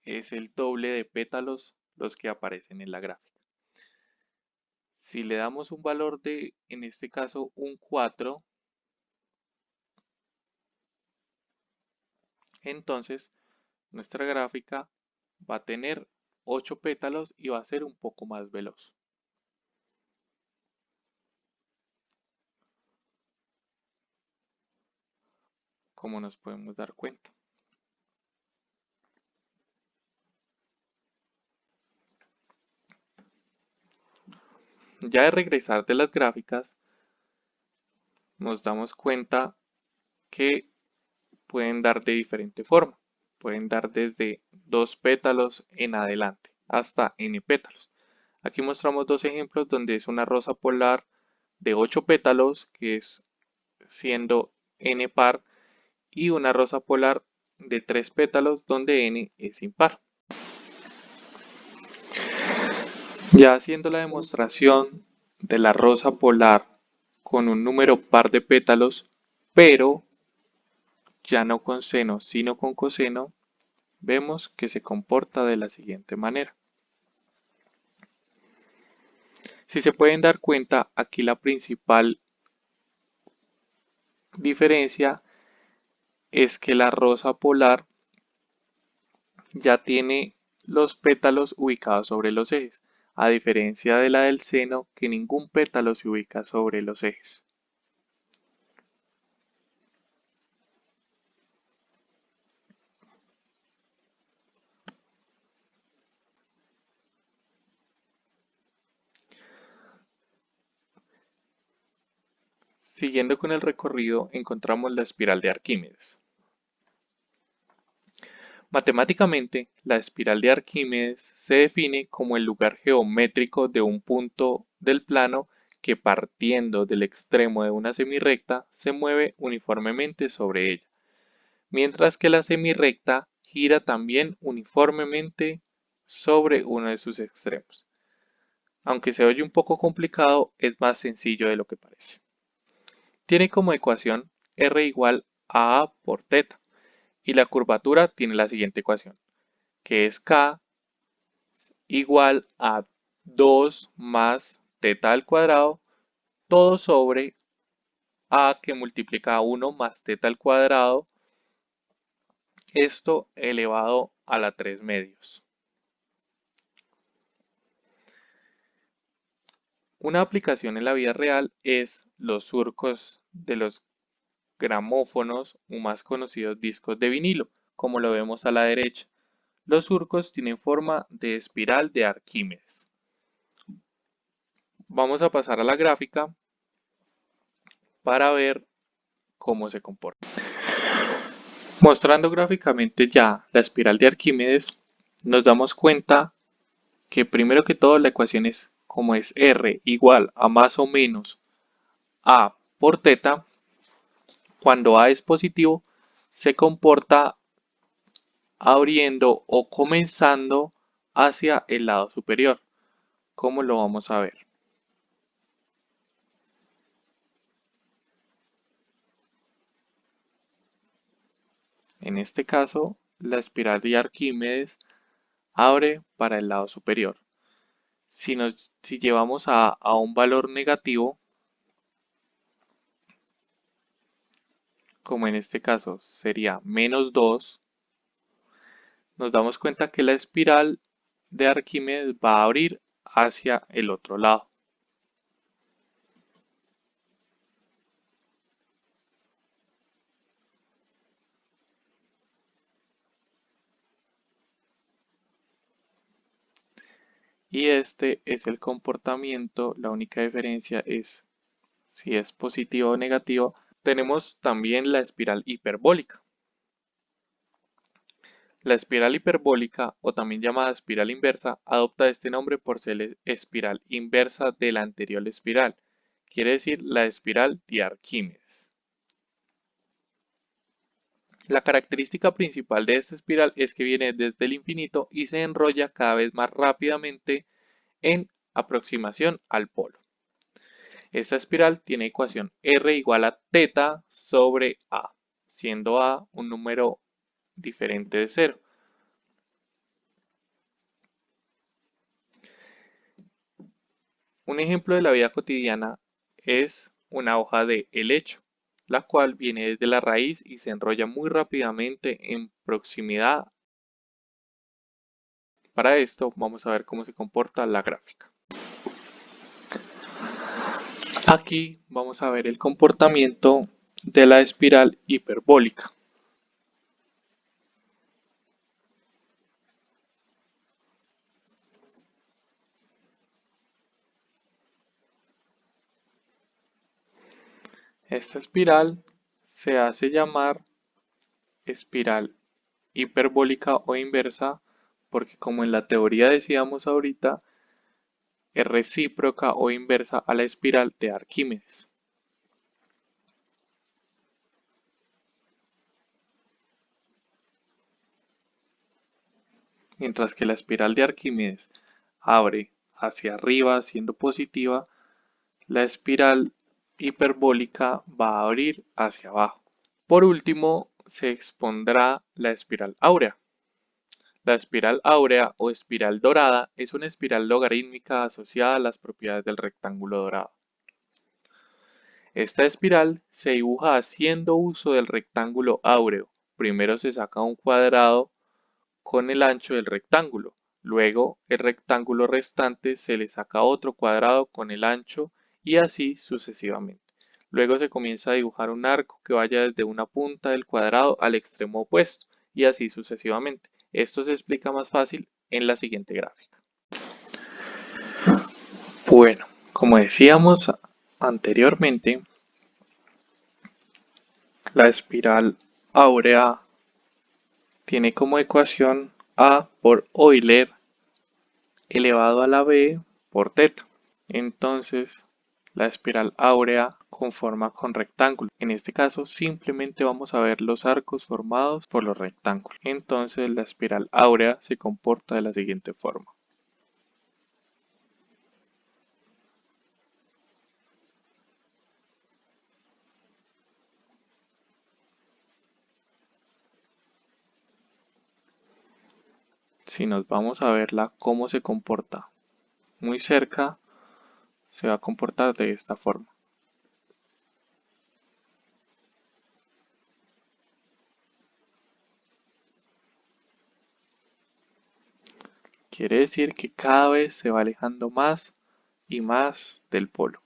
es el doble de pétalos los que aparecen en la gráfica. Si le damos un valor de, en este caso, un 4, entonces nuestra gráfica va a tener 8 pétalos y va a ser un poco más veloz. Como nos podemos dar cuenta. Ya de regresar de las gráficas, nos damos cuenta que pueden dar de diferente forma. Pueden dar desde 2 pétalos en adelante hasta n pétalos. Aquí mostramos dos ejemplos donde es una rosa polar de 8 pétalos, que es siendo n par, y una rosa polar de 3 pétalos donde n es impar. Ya haciendo la demostración de la rosa polar con un número par de pétalos, pero ya no con seno sino con coseno, vemos que se comporta de la siguiente manera. Si se pueden dar cuenta, aquí la principal diferencia es que la rosa polar ya tiene los pétalos ubicados sobre los ejes, a diferencia de la del seno que ningún pétalo se ubica sobre los ejes. Siguiendo con el recorrido, encontramos la espiral de Arquímedes. Matemáticamente, la espiral de Arquímedes se define como el lugar geométrico de un punto del plano que partiendo del extremo de una semirrecta se mueve uniformemente sobre ella, mientras que la semirrecta gira también uniformemente sobre uno de sus extremos. Aunque se oye un poco complicado, es más sencillo de lo que parece. Tiene como ecuación r igual a por teta y la curvatura tiene la siguiente ecuación, que es k igual a 2 más teta al cuadrado, todo sobre a que multiplica a 1 más teta al cuadrado, esto elevado a la 3 medios. Una aplicación en la vida real es los surcos de los gramófonos o más conocidos discos de vinilo, como lo vemos a la derecha. Los surcos tienen forma de espiral de Arquímedes. Vamos a pasar a la gráfica para ver cómo se comporta. Mostrando gráficamente ya la espiral de Arquímedes, nos damos cuenta que primero que todo la ecuación es como es r igual a más o menos a por teta, Cuando A es positivo, se comporta abriendo o comenzando hacia el lado superior. ¿Cómo lo vamos a ver? En este caso, la espiral de Arquímedes abre para el lado superior. Si llevamos a un valor negativo, como en este caso sería -2, nos damos cuenta que la espiral de Arquímedes va a abrir hacia el otro lado. Y este es el comportamiento, la única diferencia es si es positivo o negativo. Tenemos también la espiral hiperbólica. La espiral hiperbólica, o también llamada espiral inversa, adopta este nombre por ser espiral inversa de la anterior espiral, quiere decir la espiral de Arquímedes. La característica principal de esta espiral es que viene desde el infinito y se enrolla cada vez más rápidamente en aproximación al polo. Esta espiral tiene ecuación R igual a θ sobre A, siendo A un número diferente de 0. Un ejemplo de la vida cotidiana es una hoja de helecho, la cual viene desde la raíz y se enrolla muy rápidamente en proximidad. Para esto vamos a ver cómo se comporta la gráfica. Aquí vamos a ver el comportamiento de la espiral hiperbólica. Esta espiral se hace llamar espiral hiperbólica o inversa porque, como en la teoría decíamos ahorita, es recíproca o inversa a la espiral de Arquímedes. Mientras que la espiral de Arquímedes abre hacia arriba siendo positiva, la espiral hiperbólica va a abrir hacia abajo. Por último, se expondrá la espiral áurea. La espiral áurea o espiral dorada es una espiral logarítmica asociada a las propiedades del rectángulo dorado. Esta espiral se dibuja haciendo uso del rectángulo áureo. Primero se saca un cuadrado con el ancho del rectángulo. Luego, el rectángulo restante se le saca otro cuadrado con el ancho y así sucesivamente. Luego se comienza a dibujar un arco que vaya desde una punta del cuadrado al extremo opuesto y así sucesivamente. Esto se explica más fácil en la siguiente gráfica. Bueno, como decíamos anteriormente, la espiral áurea tiene como ecuación A por Euler elevado a la b por θ. Entonces, la espiral áurea conforma con rectángulos. En este caso, simplemente vamos a ver los arcos formados por los rectángulos. Entonces, la espiral áurea se comporta de la siguiente forma. Si nos vamos a verla cómo se comporta muy cerca, se va a comportar de esta forma. Quiere decir que cada vez se va alejando más y más del polo.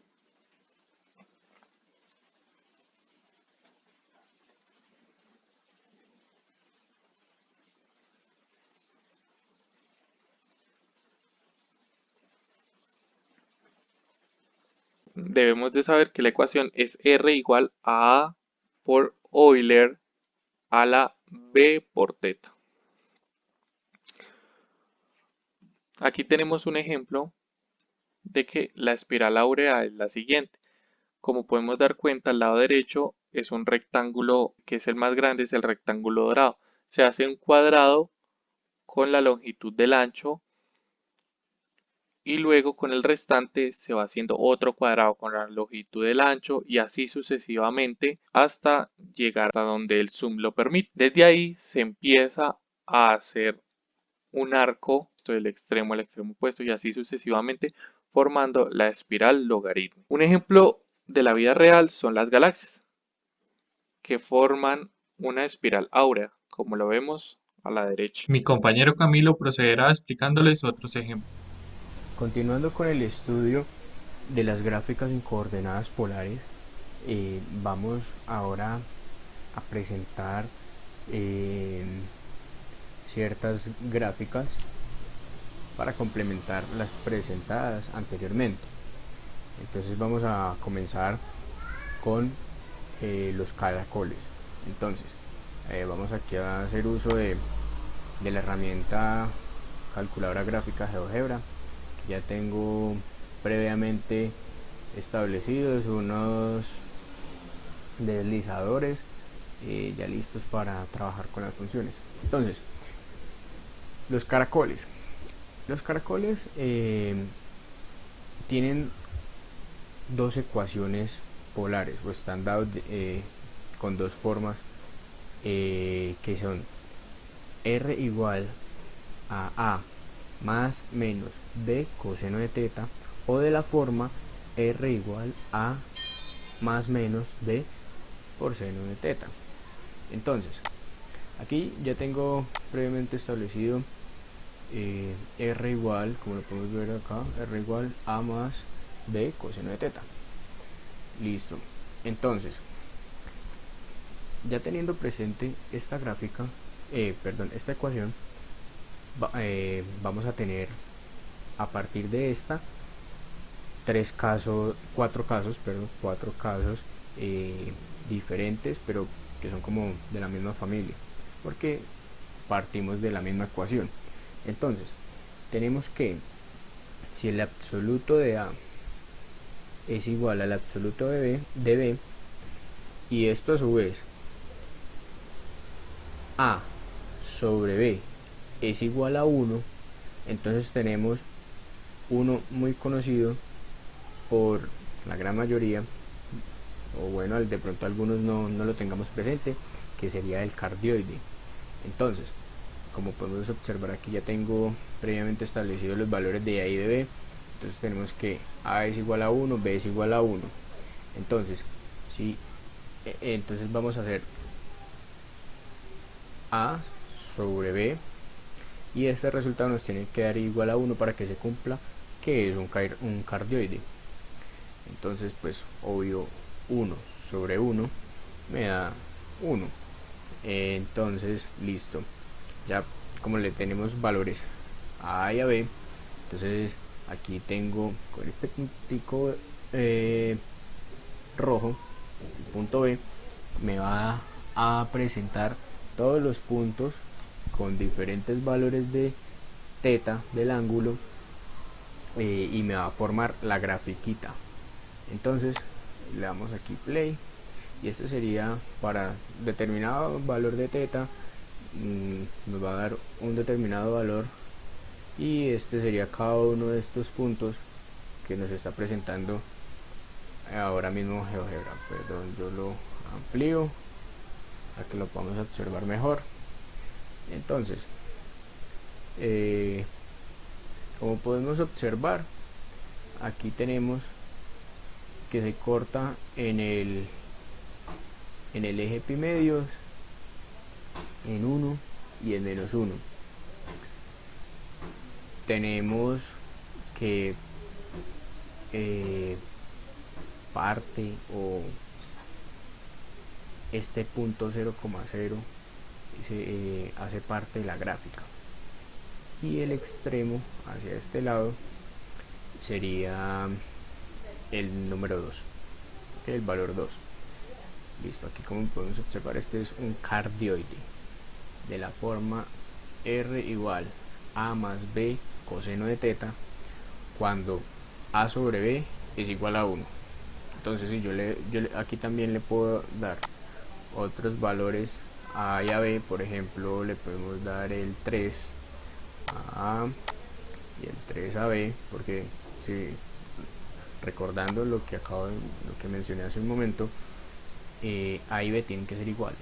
Debemos de saber que la ecuación es R igual a A por Euler a la B por θ. Aquí tenemos un ejemplo de que la espiral áurea es la siguiente. Como podemos dar cuenta, al lado derecho es un rectángulo que es el más grande, es el rectángulo dorado. Se hace un cuadrado con la longitud del ancho y luego con el restante se va haciendo otro cuadrado con la longitud del ancho y así sucesivamente hasta llegar a donde el zoom lo permite. Desde ahí se empieza a hacer un arco del extremo al extremo opuesto y así sucesivamente formando la espiral logarítmica. Un ejemplo de la vida real son las galaxias que forman una espiral áurea, como lo vemos a la derecha. Mi compañero Camilo procederá explicándoles otros ejemplos. Continuando con el estudio de las gráficas en coordenadas polares, vamos ahora a presentar ciertas gráficas para complementar las presentadas anteriormente. Entonces vamos a comenzar con los caracoles. Entonces vamos aquí a hacer uso de la herramienta calculadora gráfica GeoGebra. Ya tengo previamente establecidos unos deslizadores ya listos para trabajar con las funciones. Entonces, los caracoles. Los caracoles tienen dos ecuaciones polares, o están dados con dos formas que son r igual a más menos b coseno de teta, o de la forma r igual a más menos b por seno de teta. Entonces, aquí ya tengo previamente establecido r igual, como lo podemos ver acá, r igual a más b coseno de teta. Listo. Entonces, ya teniendo presente esta gráfica, esta ecuación, vamos a tener a partir de esta cuatro casos diferentes, pero que son como de la misma familia, porque partimos de la misma ecuación. Entonces, tenemos que si el absoluto de A es igual al absoluto de B, y esto a su vez A sobre B es igual a 1, entonces tenemos uno muy conocido por la gran mayoría, o bueno, de pronto algunos no lo tengamos presente, que sería el cardioide. Entonces, como podemos observar aquí, ya tengo previamente establecidos los valores de A y de B. Entonces tenemos que A es igual a 1, B es igual a 1. Entonces, entonces vamos a hacer A sobre B, y este resultado nos tiene que dar igual a 1 para que se cumpla que es un cardioide. Entonces, pues obvio, 1 sobre 1 me da 1. Entonces, listo. Ya como le tenemos valores a A y a B, entonces aquí tengo con este puntico rojo, el punto B, me va a presentar todos los puntos con diferentes valores de teta del ángulo, y me va a formar la grafiquita. Entonces le damos aquí play, y esto sería para determinado valor de teta, nos va a dar un determinado valor, y este sería cada uno de estos puntos que nos está presentando ahora mismo GeoGebra. Perdón, yo lo amplío para que lo podamos observar mejor. Entonces, como podemos observar, aquí tenemos que se corta en el eje epimedios en 1 y en menos 1. Tenemos que parte, o este punto 0,0 hace parte de la gráfica, y el extremo hacia este lado sería el número 2, el valor 2. Listo, aquí como podemos observar, este es un cardioide de la forma r igual a más b coseno de teta, cuando a sobre b es igual a 1. Entonces si aquí también le puedo dar otros valores a A y a B. Por ejemplo, le podemos dar el 3 a A y el 3 a B, porque si recordando lo que mencioné hace un momento, A y B tienen que ser iguales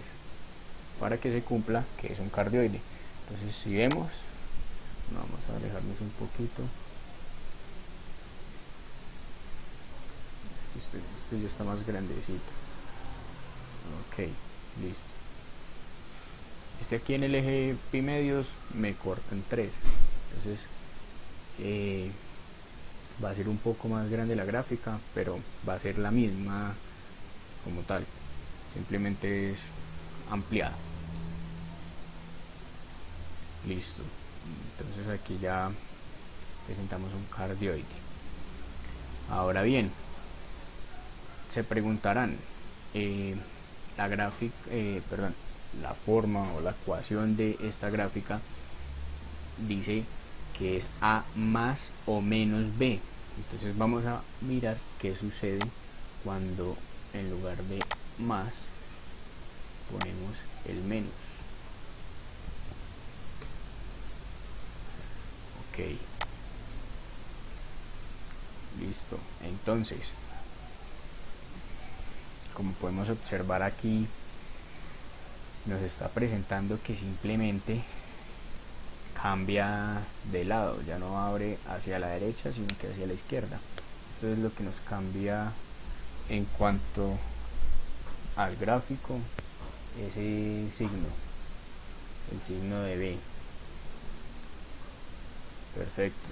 para que se cumpla que es un cardioide. Entonces si vemos, vamos a alejarnos un poquito. Esto ya está más grandecito. Ok, listo. Aquí en el eje pi medios me corta en 3. Entonces va a ser un poco más grande la gráfica, pero va a ser la misma como tal. Simplemente es ampliada. Listo. Entonces aquí ya presentamos un cardioide. Ahora bien, se preguntarán, la forma o la ecuación de esta gráfica dice que es A más o menos B. Entonces vamos a mirar qué sucede cuando en lugar de más ponemos el menos. Ok, listo. Entonces, como podemos observar aquí, nos está presentando que simplemente cambia de lado, ya no abre hacia la derecha sino que hacia la izquierda. Esto es lo que nos cambia en cuanto al gráfico, ese signo, el signo de B. Perfecto.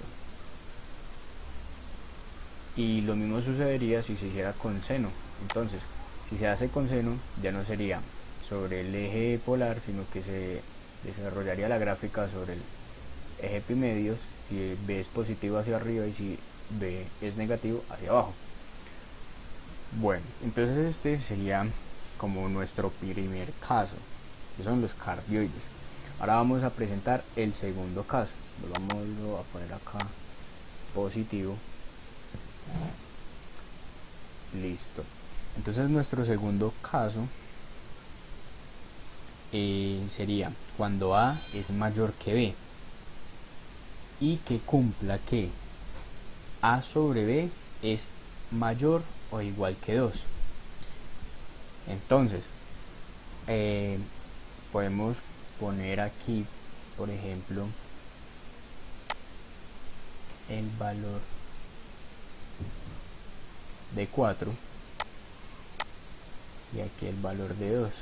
Y lo mismo sucedería si se hiciera con seno. Entonces, si se hace con seno, ya no sería sobre el eje polar, sino que se desarrollaría la gráfica sobre el eje epimedios, si B es positivo hacia arriba y si B es negativo hacia abajo. Bueno, entonces este sería como nuestro primer caso, que son los cardioides. Ahora vamos a presentar el segundo caso. Vamos a poner acá positivo. Listo. Entonces nuestro segundo caso sería cuando A es mayor que B y que cumpla que A sobre B es mayor o igual que 2. Entonces podemos poner aquí, por ejemplo, el valor de 4 y aquí el valor de 2.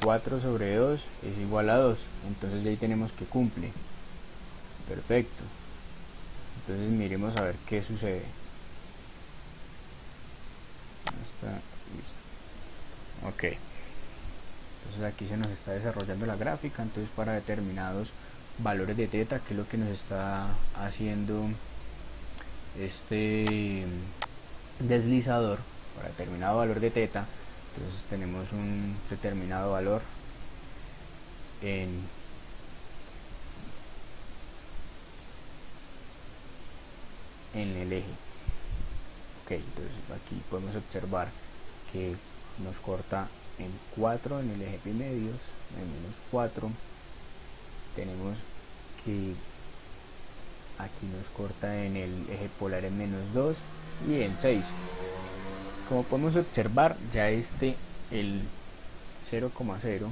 4 sobre 2 es igual a 2, entonces ahí tenemos que cumple. Perfecto. Entonces miremos a ver qué sucede. Está listo. Ok. Entonces aquí se nos está desarrollando la gráfica. Entonces para determinados valores de teta, que es lo que nos está haciendo este deslizador, para determinado valor de teta, entonces tenemos un determinado valor en el eje. Ok, entonces aquí podemos observar que nos corta en 4 en el eje epimedios, en menos 4. Tenemos que aquí nos corta en el eje polar en menos 2 y en 6. Como podemos observar, ya el 0,0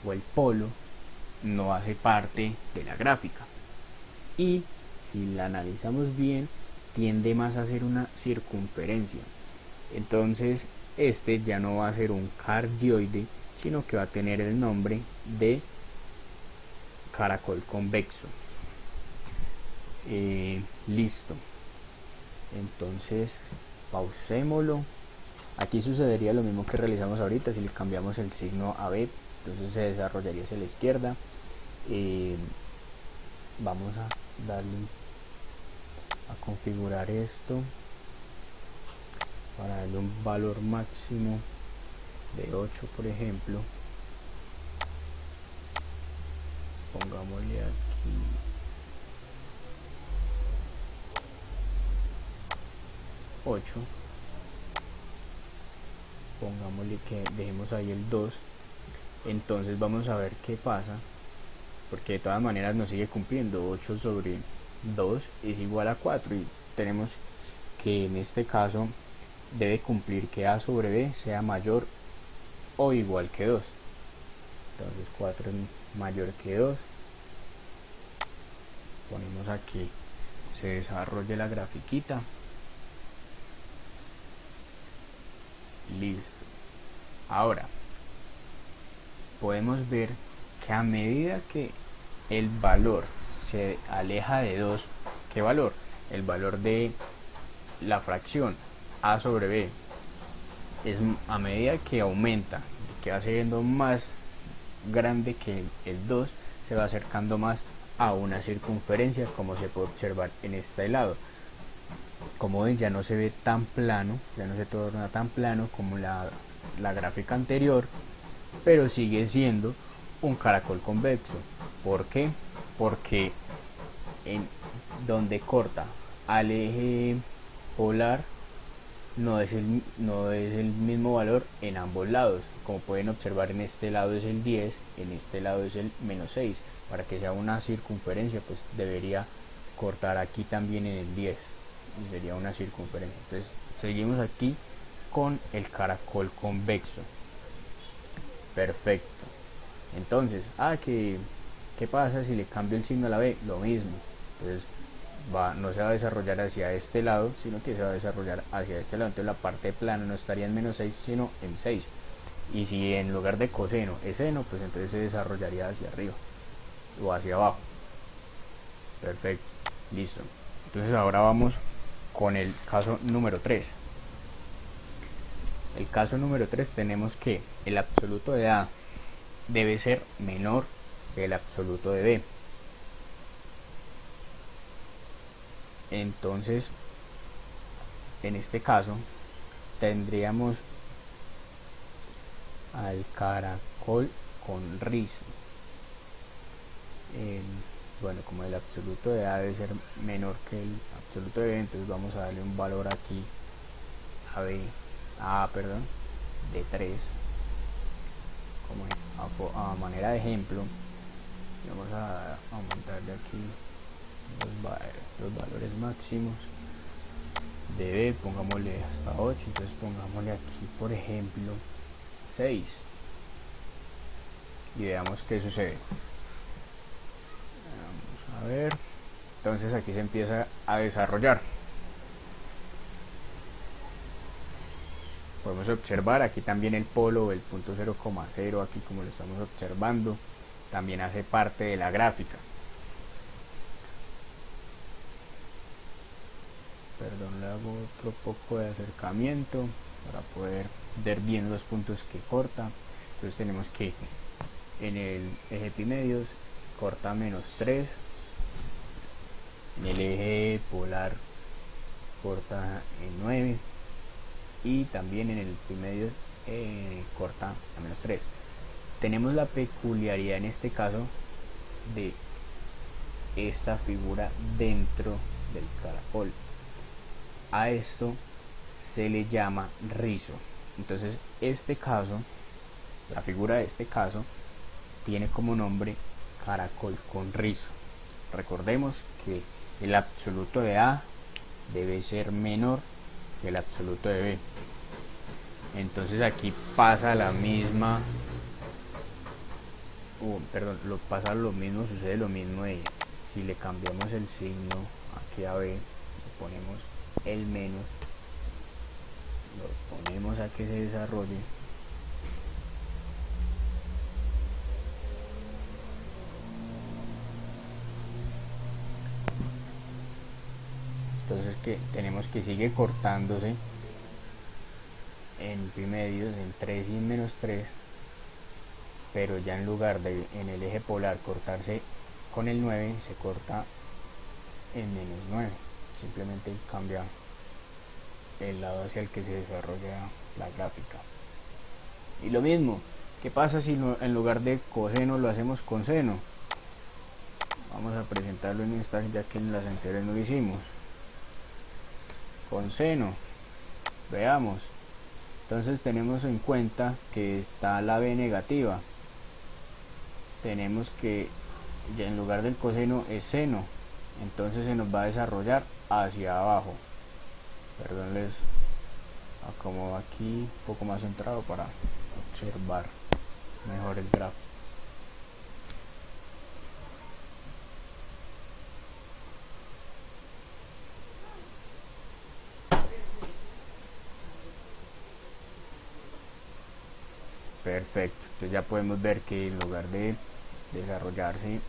o el polo no hace parte de la gráfica, y si la analizamos bien tiende más a ser una circunferencia. Entonces este ya no va a ser un cardioide, sino que va a tener el nombre de caracol convexo. Listo. Entonces pausémoslo. Aquí sucedería lo mismo que realizamos ahorita. Si le cambiamos el signo a B, entonces se desarrollaría hacia la izquierda. Vamos a darle a configurar esto para darle un valor máximo de 8, por ejemplo. Pongámosle aquí 8, pongámosle que dejemos ahí el 2, entonces vamos a ver qué pasa, porque de todas maneras nos sigue cumpliendo. 8 sobre 2 es igual a 4 y tenemos que en este caso debe cumplir que a sobre b sea mayor o igual que 2. Entonces 4 es mayor que 2. Ponemos aquí se desarrolle la grafiquita. Listo. Ahora podemos ver que a medida que el valor se aleja de 2, ¿qué valor? El valor de la fracción a sobre b, es a medida que aumenta, que va siendo más grande que el 2, se va acercando más a una circunferencia, como se puede observar en este lado. Como ven, ya no se ve tan plano, ya no se torna tan plano como la gráfica anterior, pero sigue siendo un caracol convexo. ¿Por qué? Porque en donde corta al eje polar no es el mismo valor en ambos lados. Como pueden observar, en este lado es el 10, en este lado es el menos 6. Para que sea una circunferencia, pues debería cortar aquí también en el 10, y sería una circunferencia. Entonces seguimos aquí con el caracol convexo. Perfecto. Entonces, ¿qué pasa si le cambio el signo a la b? Lo mismo. Entonces no se va a desarrollar hacia este lado, sino que se va a desarrollar hacia este lado. Entonces la parte plana no estaría en menos 6, sino en 6. Y si en lugar de coseno es seno, pues entonces se desarrollaría hacia arriba o hacia abajo. Perfecto. Listo. Entonces ahora vamos con el caso número 3. El caso número 3 tenemos que el absoluto de a debe ser menor que el absoluto de b. Entonces, en este caso, tendríamos al caracol con rizo. Bueno, como el absoluto de a debe ser menor que el absoluto de b, entonces vamos a darle un valor aquí a perdón, de 3, como a manera de ejemplo. Vamos a aumentarle aquí los valores máximos de b, pongámosle hasta 8, entonces pongámosle aquí por ejemplo 6 y veamos qué sucede. Vamos a ver, entonces aquí se empieza a desarrollar. Podemos observar aquí también el polo, el punto 0,0, aquí como lo estamos observando, también hace parte de la gráfica. Perdón, le hago otro poco de acercamiento para poder ver bien los puntos que corta. Entonces tenemos que en el eje epimedios corta menos 3, en el eje polar corta en 9 y también en el epimedios corta a menos 3. Tenemos la peculiaridad en este caso de esta figura dentro del caracol. A esto se le llama rizo. Entonces este caso, la figura de este caso, tiene como nombre caracol con rizo. Recordemos que el absoluto de a debe ser menor que el absoluto de b. Entonces aquí pasa la misma, pasa lo mismo, sucede lo mismo de si le cambiamos el signo aquí a b, le ponemos el menos, lo ponemos a que se desarrolle, entonces que tenemos que sigue cortándose en epimedios en 3 y en menos 3, pero ya en lugar de en el eje polar cortarse con el 9, se corta en menos 9, simplemente cambia el lado hacia el que se desarrolla la gráfica. Y lo mismo, ¿qué pasa si en lugar de coseno lo hacemos con seno? Vamos a presentarlo en esta, ya que en las anteriores no lo hicimos. Con seno, Veamos. Entonces tenemos en cuenta que está la b negativa. Tenemos que ya en lugar del coseno es seno. Entonces se nos va a desarrollar hacia abajo. Perdón, les acomodo aquí un poco más centrado para observar mejor el gráfico. Perfecto, entonces ya podemos ver que en lugar de desarrollarse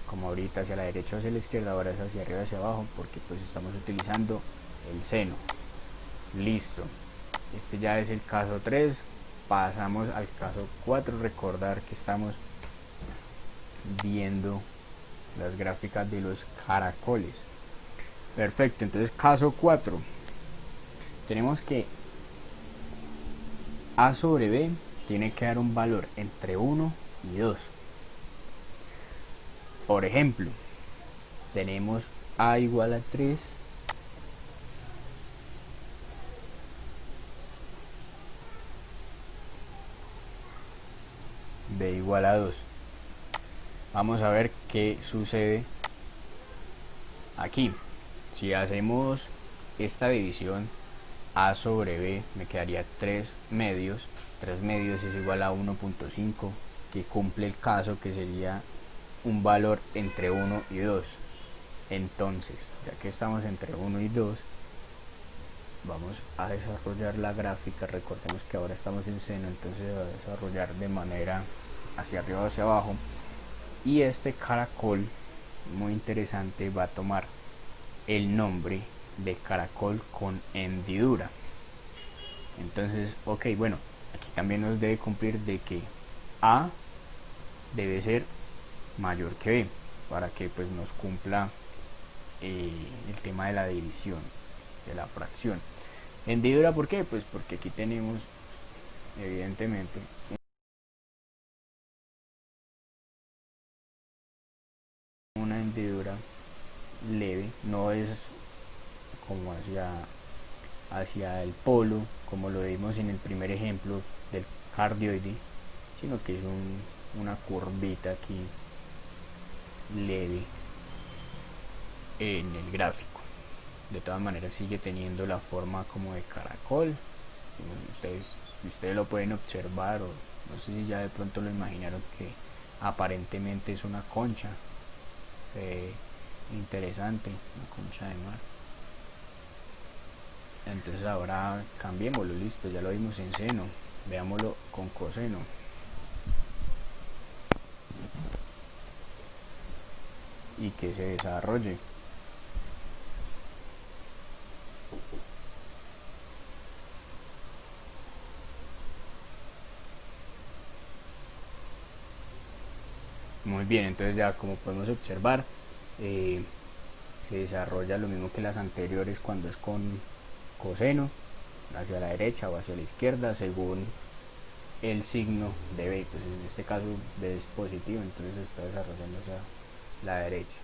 como ahorita hacia la derecha o hacia la izquierda, ahora es hacia arriba hacia abajo, porque pues estamos utilizando el seno. Listo, este ya es el caso 3. Pasamos al caso 4. Recordar que estamos viendo las gráficas de los caracoles. Perfecto, entonces caso 4. Tenemos que a sobre b tiene que dar un valor entre 1 y 2. Por ejemplo, tenemos a igual a 3, b igual a 2. Vamos a ver qué sucede aquí. Si hacemos esta división, a sobre b me quedaría 3 medios. 3 medios es igual a 1.5, que cumple el caso que sería un valor entre 1 y 2. Entonces, ya que estamos entre 1 y 2, vamos a desarrollar la gráfica. Recordemos que ahora estamos en seno, entonces se va a desarrollar de manera hacia arriba o hacia abajo. Y este caracol, muy interesante, va a tomar el nombre de caracol con hendidura. Entonces, ok, bueno, aquí también nos debe cumplir de que A debe ser mayor que B, para que pues nos cumpla el tema de la división, de la fracción. Hendidura, ¿por qué? Pues porque aquí tenemos evidentemente una hendidura leve, no es como hacia el polo, como lo vimos en el primer ejemplo del cardioide, sino que es una curvita aquí leve en el gráfico. De todas maneras sigue teniendo la forma como de caracol. Ustedes lo pueden observar, o no sé si ya de pronto lo imaginaron, que aparentemente es una concha. Interesante, una concha de mar. Entonces ahora cambiémoslo, listo, ya lo vimos en seno, veámoslo con coseno. Y que se desarrolle. Muy bien, entonces ya como podemos observar, se desarrolla lo mismo que las anteriores cuando es con coseno, hacia la derecha o hacia la izquierda según el signo de B. Pues en este caso B es positivo, entonces se está desarrollando hacia la derecha.